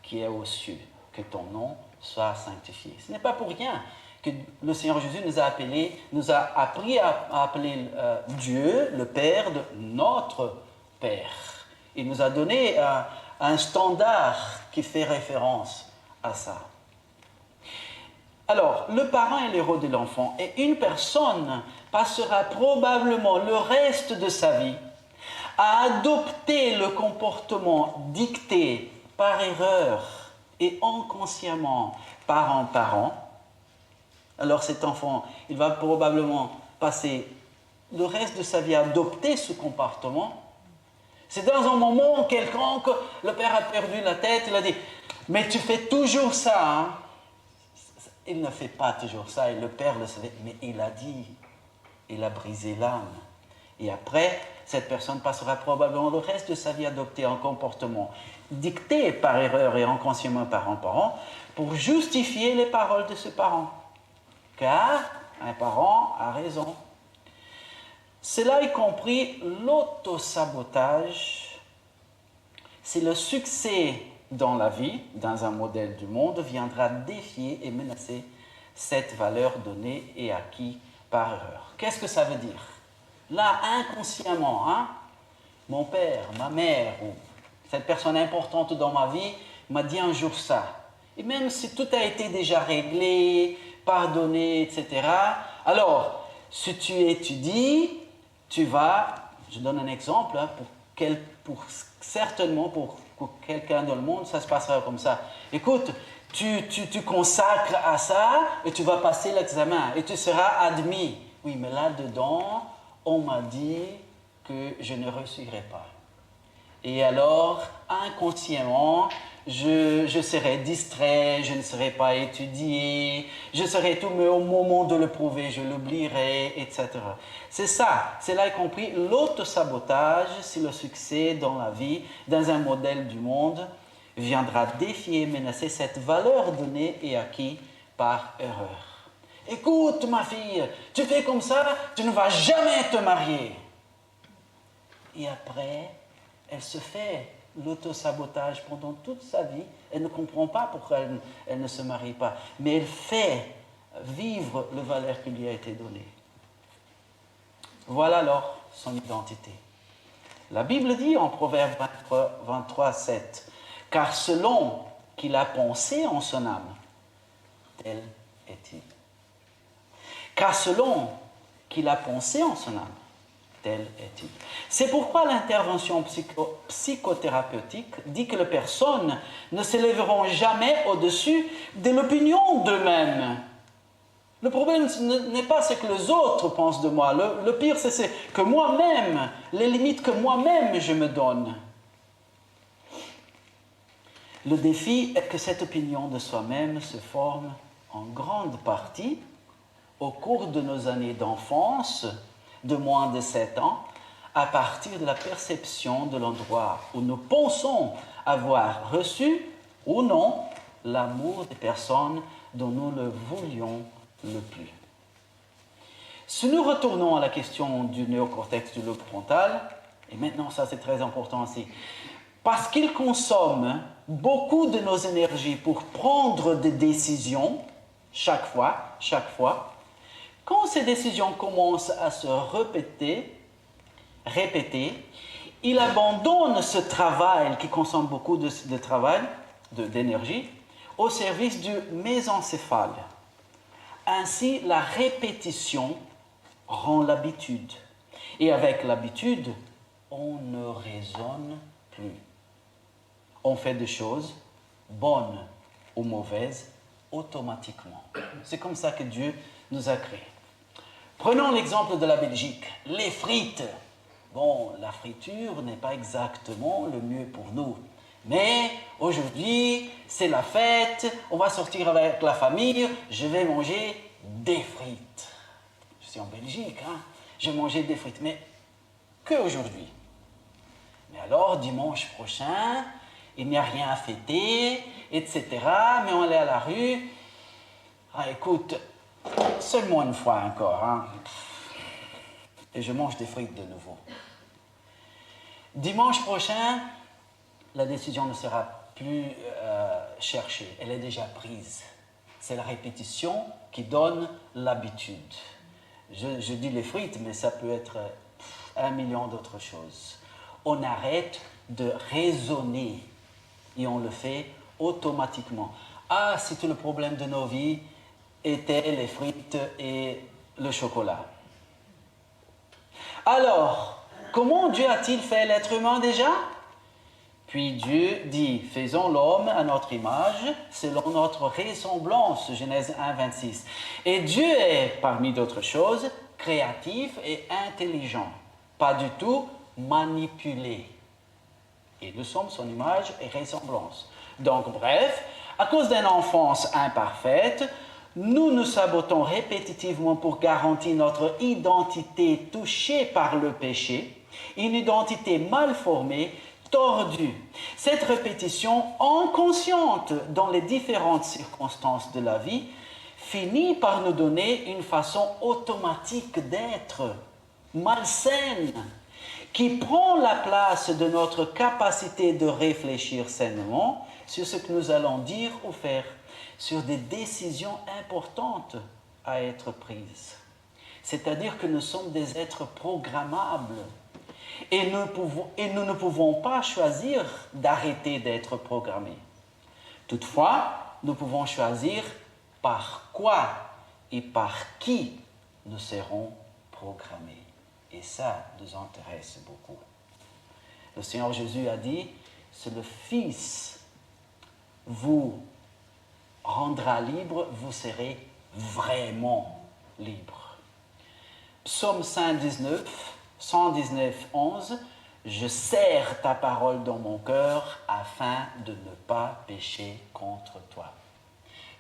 qui est aux cieux, que ton nom soit sanctifié. » Ce n'est pas pour rien que le Seigneur Jésus nous a appris à appeler Dieu, le Père, de notre Père. Il nous a donné un standard qui fait référence à ça. Alors, le parent est l'héros de l'enfant, et une personne passera probablement le reste de sa vie à adopter le comportement dicté par erreur et inconsciemment par un parent Alors cet enfant, il va probablement passer le reste de sa vie à adopter ce comportement. C'est dans un moment quelconque, le père a perdu la tête, il a dit « Mais tu fais toujours ça, hein ?» Il ne fait pas toujours ça, et le père le savait, mais il a dit, il a brisé l'âme. Et après, cette personne passera probablement le reste de sa vie à adopter un comportement dicté par erreur et inconsciemment par un parent pour justifier les paroles de ce parent. Car un parent a raison. Cela y compris l'autosabotage, c'est le succès dans la vie, dans un modèle du monde, viendra défier et menacer cette valeur donnée et acquise par erreur. Qu'est-ce que ça veut dire? Là, inconsciemment, hein, mon père, ma mère, ou cette personne importante dans ma vie m'a dit un jour ça. Et même si tout a été déjà réglé, pardonné, etc., alors, si tu étudies, tu vas, je donne un exemple, hein, certainement pour quelqu'un dans le monde, ça se passera comme ça. Écoute, tu consacres à ça et tu vas passer l'examen et tu seras admis. Oui, mais là-dedans, on m'a dit que je ne réussirai pas. Et alors, inconsciemment, je serai distrait, je ne serai pas étudié, je serai tout, mais au moment de le prouver, je l'oublierai, etc. C'est ça, c'est là y compris l'autosabotage, si le succès dans la vie, dans un modèle du monde, viendra défier et menacer cette valeur donnée et acquise par erreur. Écoute, ma fille, tu fais comme ça, tu ne vas jamais te marier. Et après, elle se fait l'autosabotage pendant toute sa vie. Elle ne comprend pas pourquoi elle ne se marie pas. Mais elle fait vivre le valeur qui lui a été donnée. Voilà alors son identité. La Bible dit en Proverbe 23, 7, « Car selon qu'il a pensé en son âme, tel est-il. » Car selon qu'il a pensé en son âme, tel est-il. C'est pourquoi l'intervention psychothérapeutique dit que les personnes ne s'élèveront jamais au-dessus de l'opinion d'eux-mêmes. Le problème n'est pas ce que les autres pensent de moi. Le pire, c'est que moi-même, les limites que moi-même je me donne. Le défi est que cette opinion de soi-même se forme en grande partie au cours de nos années d'enfance, de moins de 7 ans, à partir de la perception de l'endroit où nous pensons avoir reçu ou non l'amour des personnes dont nous le voulions le plus. Si nous retournons à la question du néocortex du lobe frontal, et maintenant ça c'est très important aussi, parce qu'il consomme beaucoup de nos énergies pour prendre des décisions, chaque fois, quand ces décisions commencent à se répéter, il abandonne ce travail qui consomme beaucoup de travail, d'énergie, au service du mésencéphale. Ainsi, la répétition rend l'habitude. Et avec l'habitude, on ne raisonne plus. On fait des choses, bonnes ou mauvaises, automatiquement. C'est comme ça que Dieu nous a créés. Prenons l'exemple de la Belgique, les frites. Bon, la friture n'est pas exactement le mieux pour nous. Mais aujourd'hui, c'est la fête, on va sortir avec la famille, je vais manger des frites. Je suis en Belgique, hein, je vais manger des frites, mais qu'aujourd'hui. Mais alors, dimanche prochain, il n'y a rien à fêter, etc. Mais on est à la rue. Ah, écoute, seulement une fois encore, hein. Et je mange des frites de nouveau. Dimanche prochain, la décision ne sera plus cherchée, elle est déjà prise. C'est la répétition qui donne l'habitude. Je dis les frites, mais ça peut être 1 million d'autres choses. On arrête de raisonner et on le fait automatiquement. Ah, si tout le problème de nos vies était les frites et le chocolat. Alors, comment Dieu a-t-il fait l'être humain déjà? Puis Dieu dit, faisons l'homme à notre image, selon notre ressemblance, Genèse 1, 26. Et Dieu est, parmi d'autres choses, créatif et intelligent, pas du tout manipulé. Et nous sommes son image et ressemblance. Donc, bref, à cause d'une enfance imparfaite, nous nous sabotons répétitivement pour garantir notre identité touchée par le péché, une identité mal formée, tordue. Cette répétition inconsciente dans les différentes circonstances de la vie finit par nous donner une façon automatique d'être, malsaine, qui prend la place de notre capacité de réfléchir sainement sur ce que nous allons dire ou faire, sur des décisions importantes à être prises. C'est-à-dire que nous sommes des êtres programmables et nous ne pouvons pas choisir d'arrêter d'être programmés. Toutefois, nous pouvons choisir par quoi et par qui nous serons programmés. Et ça nous intéresse beaucoup. Le Seigneur Jésus a dit, c'est le Fils vous rendra libre, vous serez vraiment libre. Psaume 119, 11, je serre ta parole dans mon cœur afin de ne pas pécher contre toi.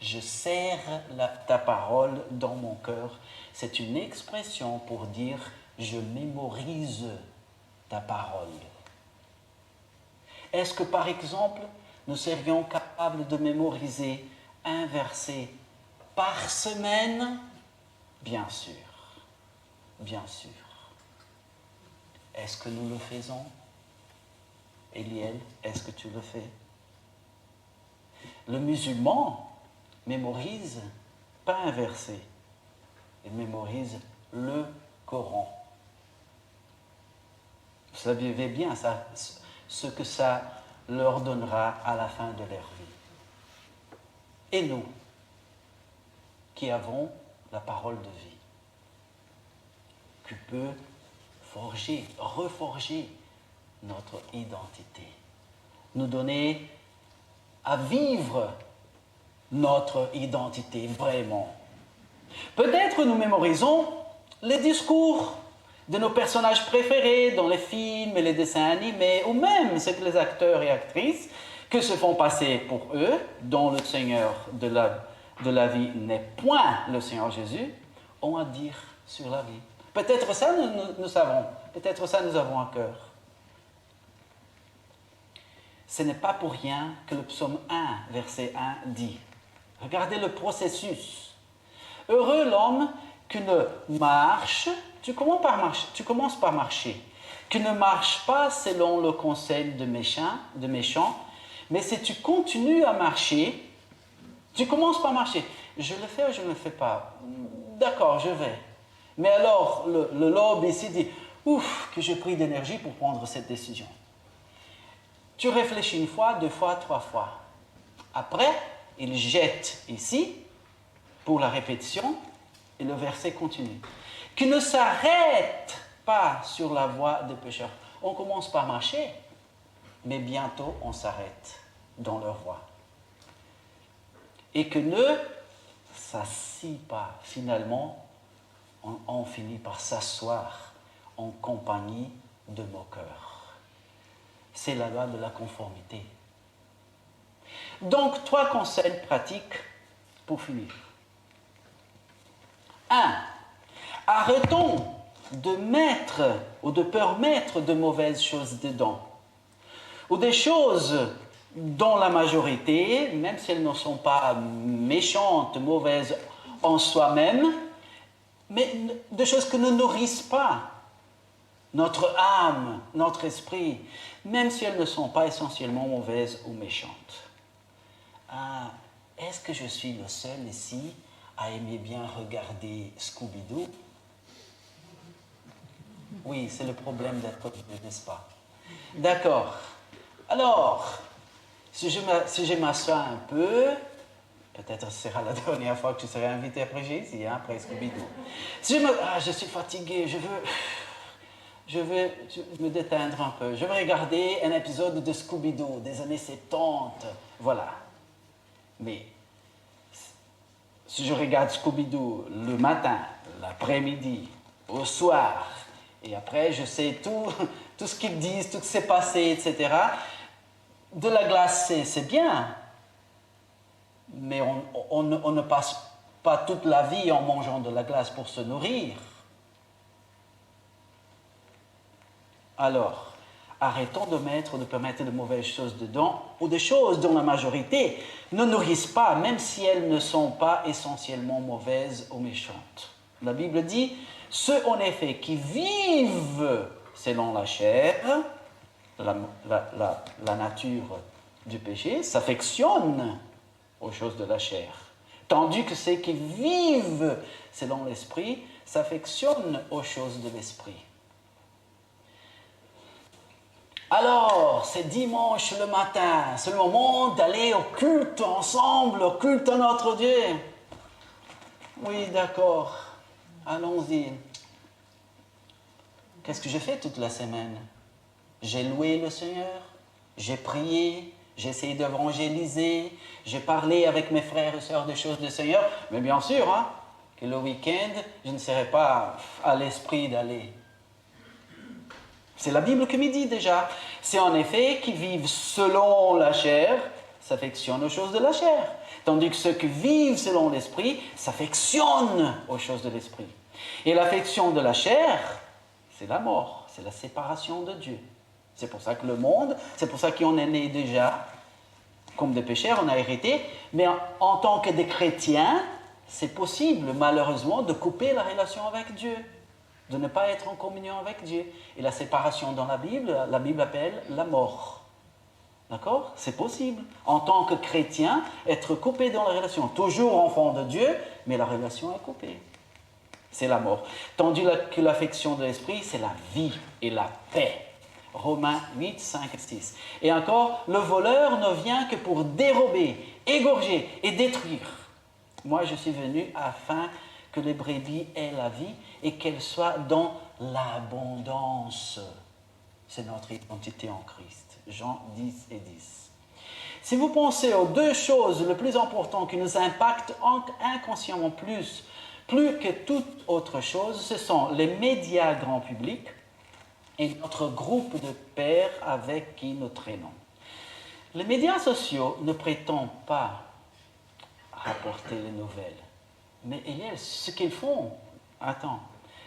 Je serre ta parole dans mon cœur. C'est une expression pour dire je mémorise ta parole. Est-ce que par exemple, nous serions capables de mémoriser un verset par semaine? Bien sûr, bien sûr. Est-ce que nous le faisons? Eliel, est-ce que tu le fais? Le musulman mémorise pas un verset, il mémorise le Coran. Vous savez bien ça, ce que ça leur donnera à la fin de leur vie. Et nous, qui avons la parole de vie, qui peut forger, reforger notre identité, nous donner à vivre notre identité vraiment. Peut-être nous mémorisons les discours de nos personnages préférés dans les films et les dessins animés, ou même ce que les acteurs et actrices que se font passer pour eux, dont le Seigneur de la vie n'est point le Seigneur Jésus, ont à dire sur la vie. Peut-être ça nous savons, peut-être ça nous avons à cœur. Ce n'est pas pour rien que le psaume 1, verset 1 dit, regardez le processus. Heureux l'homme qui ne marche, tu commences par marcher, qui ne marche pas selon le conseil de méchants, mais si tu continues à marcher, tu commences par marcher. Je le fais ou je ne le fais pas? D'accord, je vais. Mais alors, le lobe ici dit, ouf, que j'ai pris d'énergie pour prendre cette décision. Tu réfléchis une fois, 2 fois, 3 fois. Après, il jette ici, pour la répétition, et le verset continue. Qui ne s'arrête pas sur la voie des pécheurs. On commence par marcher, mais bientôt on s'arrête dans leur voie. Et que ne s'assit pas. Finalement, on finit par s'asseoir en compagnie de moqueurs. C'est la loi de la conformité. Donc, 3 conseils pratiques pour finir. 1. Arrêtons de mettre ou de permettre de mauvaises choses dedans. Ou des choses dont la majorité, même si elles ne sont pas méchantes, mauvaises en soi-même, mais des choses qui ne nourrissent pas notre âme, notre esprit, même si elles ne sont pas essentiellement mauvaises ou méchantes. Est-ce que je suis le seul ici à aimer bien regarder Scooby-Doo? Oui, c'est le problème d'être vieux, n'est-ce pas? D'accord. Alors, si je m'assois un peu, peut-être ce sera la dernière fois que je serai invité à prêcher ici, après Scooby-Doo. Si je suis fatigué, je je vais me détendre un peu. Je vais regarder un épisode de Scooby-Doo des années 70. Voilà. Mais si je regarde Scooby-Doo le matin, l'après-midi, au soir, et après je sais tout ce qu'ils disent, tout ce qui s'est passé, etc., de la glace, c'est bien. Mais on ne passe pas toute la vie en mangeant de la glace pour se nourrir. Alors, arrêtons de permettre de mauvaises choses dedans, ou des choses dont la majorité ne nourrissent pas, même si elles ne sont pas essentiellement mauvaises ou méchantes. La Bible dit, ceux en effet qui vivent selon la chair, la nature du péché, s'affectionnent aux choses de la chair, tandis que ceux qui vivent selon l'esprit s'affectionnent aux choses de l'esprit. Alors, c'est dimanche le matin, c'est le moment d'aller au culte ensemble, au culte à notre Dieu. Oui, d'accord, allons-y. Qu'est-ce que j'ai fait toute la semaine? J'ai loué le Seigneur, j'ai prié, j'ai essayé d'évangéliser, j'ai parlé avec mes frères et sœurs des choses du Seigneur, mais bien sûr, que le week-end, je ne serai pas à l'esprit d'aller. C'est la Bible qui me dit déjà. C'est en effet qui vivent selon la chair s'affectionnent aux choses de la chair, tandis que ceux qui vivent selon l'esprit s'affectionnent aux choses de l'esprit. Et l'affection de la chair, c'est la mort, c'est la séparation de Dieu. C'est pour ça que le monde, c'est pour ça qu'on est né déjà comme des pécheurs, on a hérité, mais en tant que des chrétiens, c'est possible malheureusement de couper la relation avec Dieu, de ne pas être en communion avec Dieu. Et la séparation dans la Bible appelle la mort. D'accord? C'est possible. En tant que chrétien, être coupé dans la relation. Toujours enfant de Dieu, mais la relation est coupée. C'est la mort. Tandis que l'affection de l'esprit, c'est la vie et la paix. Romains 8, 5 et 6. Et encore, le voleur ne vient que pour dérober, égorger et détruire. Moi, je suis venu afin que les brebis aient la vie et qu'elles soient dans l'abondance. C'est notre identité en Christ. Jean 10 et 10. Si vous pensez aux deux choses les plus importantes qui nous impactent inconsciemment plus que toute autre chose, ce sont les médias grand public et notre groupe de pairs avec qui nous traînons. Les médias sociaux ne prétendent pas rapporter les nouvelles, mais ce qu'ils font,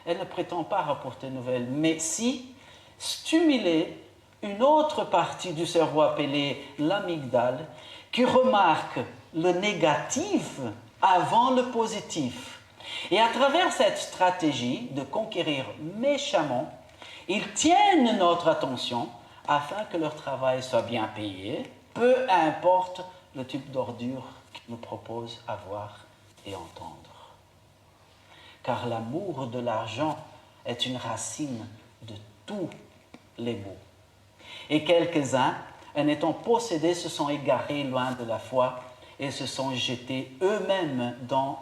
elles ne prétendent pas rapporter les nouvelles, mais si stimuler une autre partie du cerveau appelée l'amygdale qui remarque le négatif avant le positif. Et à travers cette stratégie de conquérir méchamment, ils tiennent notre attention afin que leur travail soit bien payé, peu importe le type d'ordure qu'ils nous proposent à voir et entendre. Car l'amour de l'argent est une racine de tous les maux. Et quelques-uns, en étant possédés, se sont égarés loin de la foi et se sont jetés eux-mêmes dans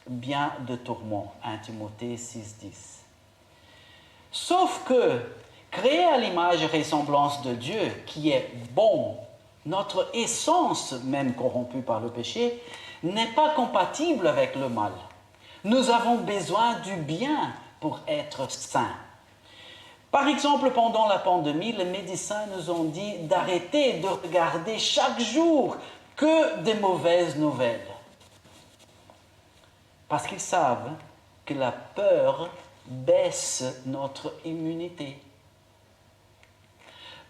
bien de tourments. 1 Timothée 6, 10. Sauf que, créé à l'image et ressemblance de Dieu, qui est bon, notre essence, même corrompue par le péché, n'est pas compatible avec le mal. Nous avons besoin du bien pour être sains. Par exemple, pendant la pandémie, les médecins nous ont dit d'arrêter de regarder chaque jour que des mauvaises nouvelles. Parce qu'ils savent que la peur baisse notre immunité.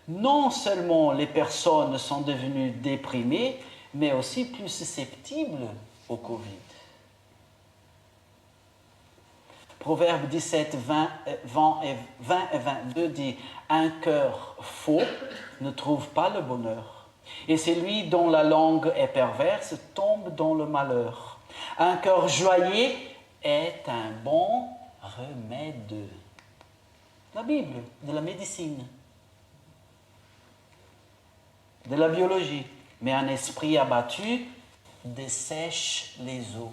Non seulement les personnes sont devenues déprimées, mais aussi plus susceptibles au Covid. Proverbe 17, 20 et 22 dit « Un cœur faux ne trouve pas le bonheur, et celui dont la langue est perverse tombe dans le malheur. Un cœur joyeux est un bon remède. » La Bible, de la médecine, de la biologie. Mais un esprit abattu dessèche les eaux.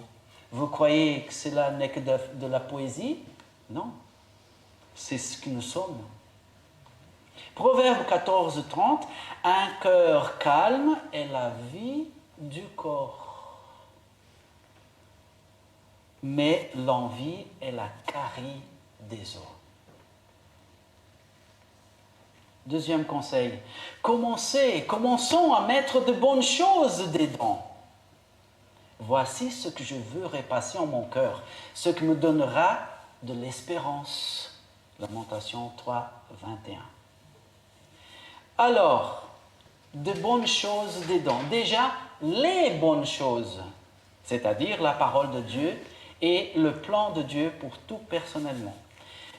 Vous croyez que cela n'est que de la poésie? Non. C'est ce que nous sommes. Proverbe 14, 30, un cœur calme est la vie du corps, mais l'envie est la carie des os. Deuxième conseil, commençons à mettre de bonnes choses dedans. Voici ce que je veux repasser en mon cœur, ce qui me donnera de l'espérance. Lamentation 3, 21. Alors, de bonnes choses dedans. Déjà, les bonnes choses, c'est-à-dire la parole de Dieu et le plan de Dieu pour tout personnellement.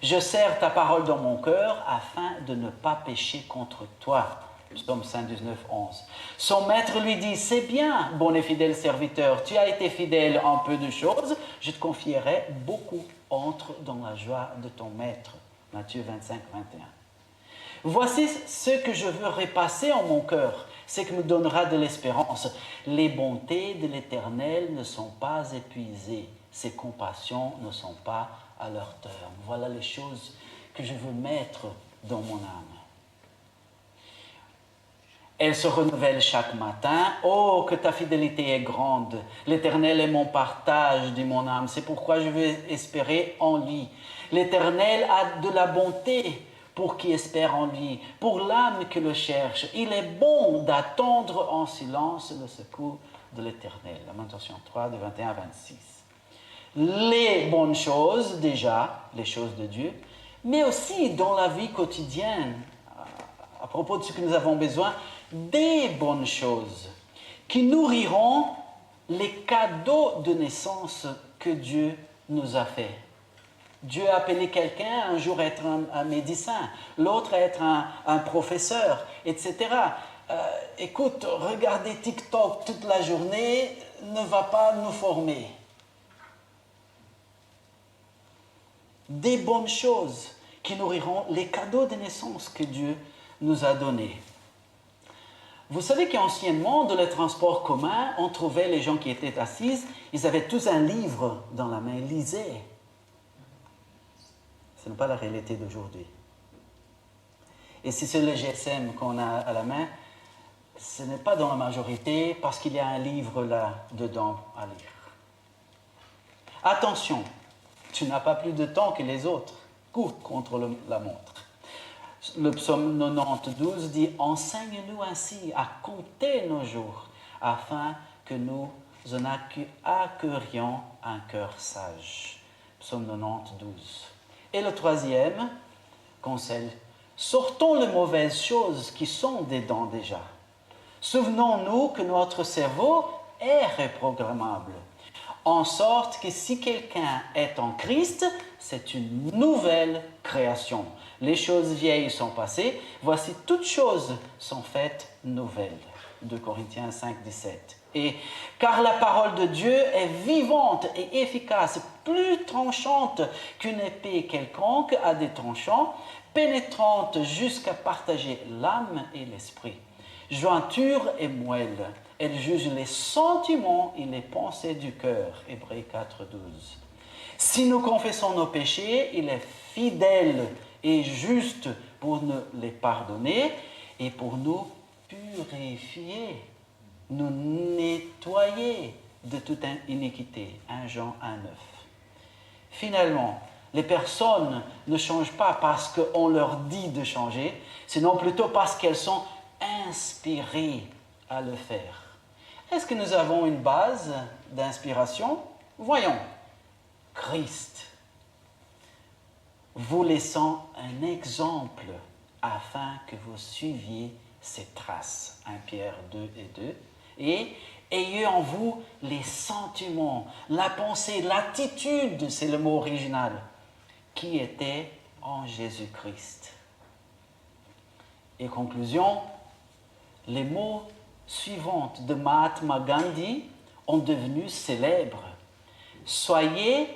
Je serre ta parole dans mon cœur afin de ne pas pécher contre toi. Psaume 119, 11. Son maître lui dit, c'est bien, bon et fidèle serviteur, tu as été fidèle en peu de choses, je te confierai beaucoup. Entre dans la joie de ton maître. Matthieu 25, 21. Voici ce que je veux repasser en mon cœur, ce qui me donnera de l'espérance. Les bontés de l'Éternel ne sont pas épuisées, ses compassions ne sont pas à leur terme. Voilà les choses que je veux mettre dans mon âme. Elle se renouvelle chaque matin. Oh, que ta fidélité est grande. L'Éternel est mon partage, dit mon âme. C'est pourquoi je vais espérer en lui. L'Éternel a de la bonté pour qui espère en lui, pour l'âme qui le cherche. Il est bon d'attendre en silence le secours de l'Éternel. Lamentation 3, de 21 à 26. Les bonnes choses, déjà, les choses de Dieu, mais aussi dans la vie quotidienne, à propos de ce que nous avons besoin, des bonnes choses qui nourriront les cadeaux de naissance que Dieu nous a fait. Dieu a appelé quelqu'un un jour à être un médecin, l'autre à être un professeur, etc. Écoute, regarder TikTok toute la journée ne va pas nous former. Des bonnes choses qui nourriront les cadeaux de naissance que Dieu nous a donnés. Vous savez qu'anciennement, dans les transports communs, on trouvait les gens qui étaient assis, ils avaient tous un livre dans la main, ils lisaient. Ce n'est pas la réalité d'aujourd'hui. Et si c'est le GSM qu'on a à la main, ce n'est pas dans la majorité parce qu'il y a un livre là-dedans à lire. Attention, tu n'as pas plus de temps que les autres. Cours contre la montre. Le psaume 92 dit « Enseigne-nous ainsi à compter nos jours, afin que nous en accueillions un cœur sage. » Psaume 92. Et le troisième conseil, sortons les mauvaises choses qui sont dedans déjà. Souvenons-nous que notre cerveau est reprogrammable, en sorte que si quelqu'un est en Christ, c'est une nouvelle création. Les choses vieilles sont passées, voici toutes choses sont faites nouvelles. 2 Corinthiens 5, 17. Et car la parole de Dieu est vivante et efficace, plus tranchante qu'une épée quelconque à des tranchants, pénétrante jusqu'à partager l'âme et l'esprit. Jointure et moelle, elle juge les sentiments et les pensées du cœur. Hébreux 4, 12. Si nous confessons nos péchés, il est fidèle et juste pour nous les pardonner et pour nous purifier, nous nettoyer de toute iniquité. 1 Jean 1, 9. Finalement, les personnes ne changent pas parce qu'on leur dit de changer, sinon plutôt parce qu'elles sont inspirées à le faire. Est-ce que nous avons une base d'inspiration? Voyons. Christ, vous laissant un exemple afin que vous suiviez ses traces. 1 Pierre 2 et 2. Et ayez en vous les sentiments, la pensée, l'attitude, c'est le mot original, qui était en Jésus-Christ. Et conclusion, les mots suivants de Mahatma Gandhi ont devenu célèbres. Soyez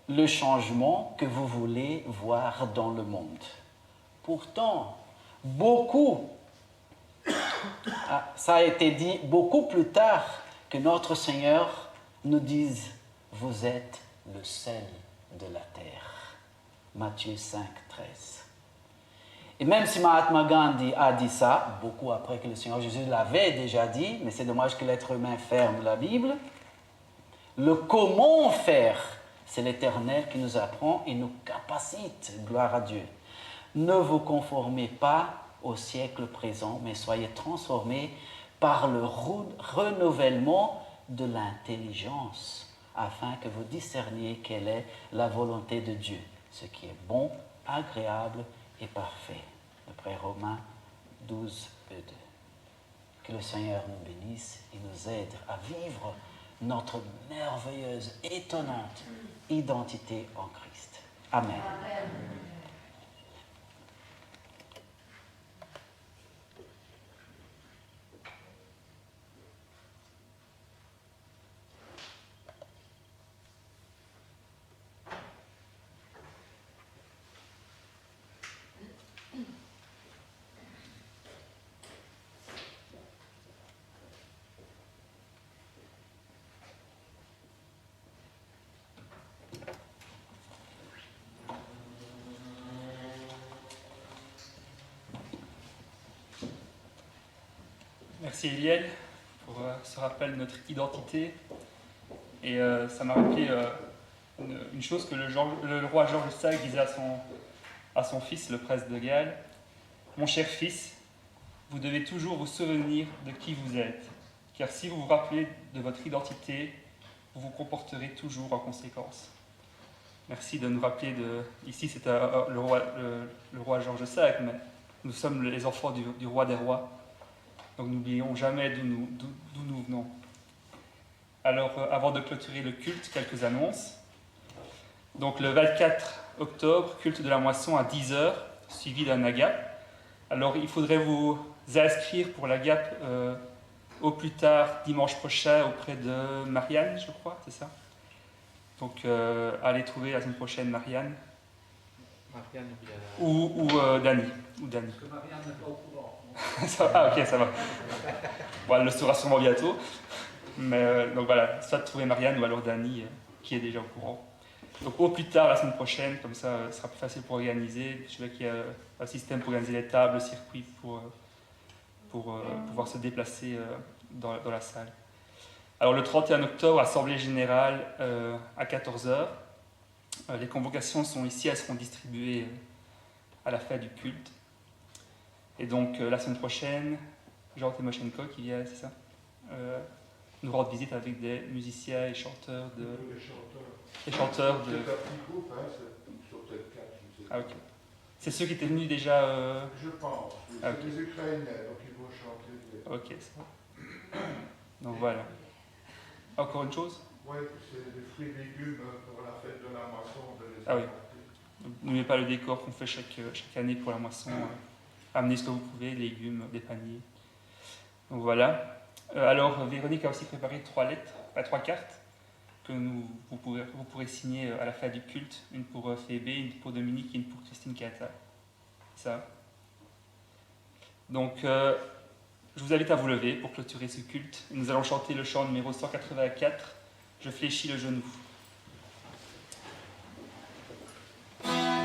le changement que vous voulez voir dans le monde. Pourtant, ça a été dit beaucoup plus tard que notre Seigneur nous dise « Vous êtes le sel de la terre ». Matthieu 5, 13. Et même si Mahatma Gandhi a dit ça, beaucoup après que le Seigneur Jésus l'avait déjà dit, mais c'est dommage que l'être humain ferme la Bible, le comment faire, c'est l'Éternel qui nous apprend et nous capacite, gloire à Dieu. Ne vous conformez pas au siècle présent, mais soyez transformés par le renouvellement de l'intelligence, afin que vous discerniez quelle est la volonté de Dieu, ce qui est bon, agréable et parfait. D'après Romains 12, 2. Que le Seigneur nous bénisse et nous aide à vivre notre merveilleuse, étonnante identité en Christ. Amen. Amen. Merci Eliel pour ce rappel de notre identité. Et ça m'a rappelé une chose que le roi George VI disait à son fils, le prince de Galles. « Mon cher fils, vous devez toujours vous souvenir de qui vous êtes, car si vous vous rappelez de votre identité, vous vous comporterez toujours en conséquence. » Merci de nous rappeler ici c'était le roi George V, mais nous sommes les enfants du roi des rois. Donc n'oublions jamais d'où nous venons. Alors, avant de clôturer le culte, quelques annonces. Donc le 24 octobre, culte de la moisson à 10h, suivi d'un agape. Alors il faudrait vous inscrire pour l'agape au plus tard dimanche prochain auprès de Marianne, je crois, c'est ça? Donc allez trouver la semaine prochaine Marianne. Marianne Ou Dani. Parce que Marianne n'est pas au courant. Ok, ça va. Bon, elle le saura sûrement bientôt. Mais donc voilà, soit trouver Marianne ou alors Dani qui est déjà au courant. Donc au plus tard la semaine prochaine, comme ça ce sera plus facile pour organiser. Je sais qu'il y a un système pour organiser les tables, le circuit pour pouvoir se déplacer dans la salle. Alors le 31 octobre, Assemblée Générale à 14h. Les convocations sont ici, elles seront distribuées à la fin du culte. Et donc la semaine prochaine, Jean Timoshenko qui vient, c'est ça, nous rendre visite avec des musiciens et chanteurs de... Les chanteurs de... C'est un petit groupe, hein, c'est sur peut-être 4, je sais pas. Ah ok. C'est ceux qui étaient venus déjà... Je pense, oui. Ah, C'est ok. les Ukrainiens, donc ils vont chanter. Ok, ça va. Donc voilà. Encore une chose? Oui, c'est des fruits et légumes pour la fête de la moisson, de les Ah oui. apporter. N'oubliez pas le décor qu'on fait chaque année pour la moisson. Amenez ce que vous pouvez, légumes, des paniers. Donc voilà. Alors Véronique a aussi préparé 3 cartes que vous pourrez signer à la fin du culte. Une pour Phébé, une pour Dominique et une pour Christine Kata. Ça. Donc je vous invite à vous lever pour clôturer ce culte. Nous allons chanter le chant numéro 184, « Je fléchis le genou ». Amen.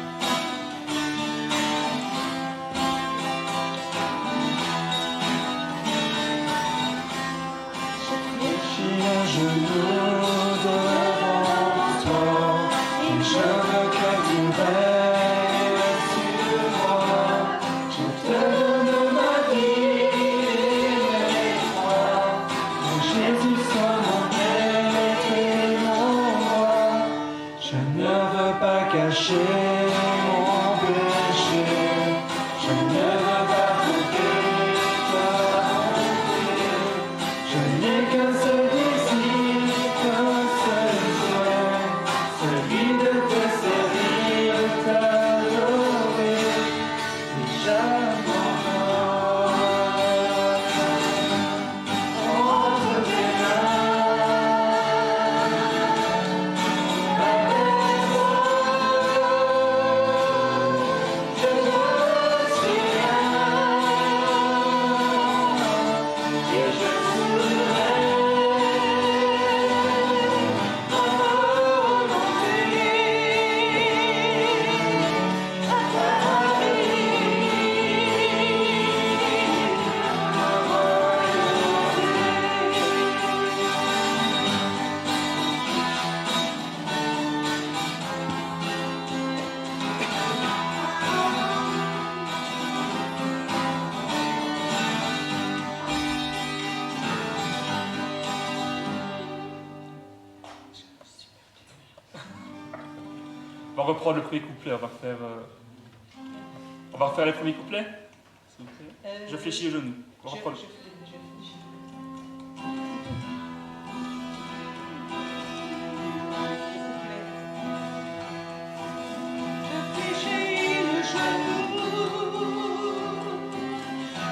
On va reprendre le premier couplet, on va refaire les premiers couplets, s'il vous plaît. Je fléchis le genou. On va reprendre.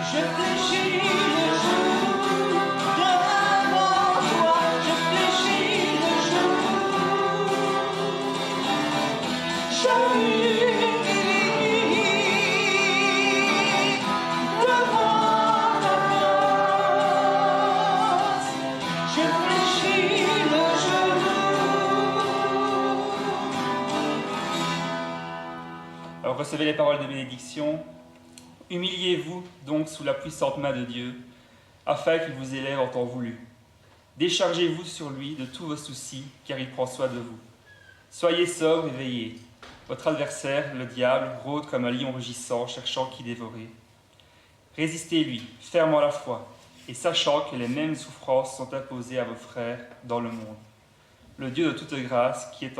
Je fléchis le genou devant toi, je fléchis le genou, je m'humilie devant ta face, je fléchis le genou. Alors recevez les paroles de bénédiction. Humiliez-vous donc sous la puissante main de Dieu, afin qu'il vous élève en temps voulu. Déchargez-vous sur lui de tous vos soucis, car il prend soin de vous. Soyez sobre et veillez. Votre adversaire, le diable, rôde comme un lion rugissant, cherchant qui dévorer. Résistez-lui, fermement la foi, et sachant que les mêmes souffrances sont imposées à vos frères dans le monde. Le Dieu de toute grâce, qui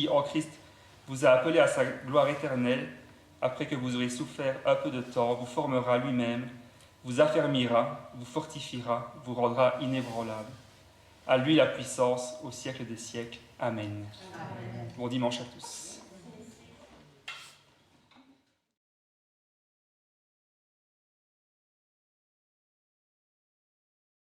en Christ vous a appelé à sa gloire éternelle, après que vous aurez souffert un peu de temps, vous formera lui-même, vous affermira, vous fortifiera, vous rendra inébranlable. À lui la puissance au siècle des siècles. Amen. Bon dimanche à tous.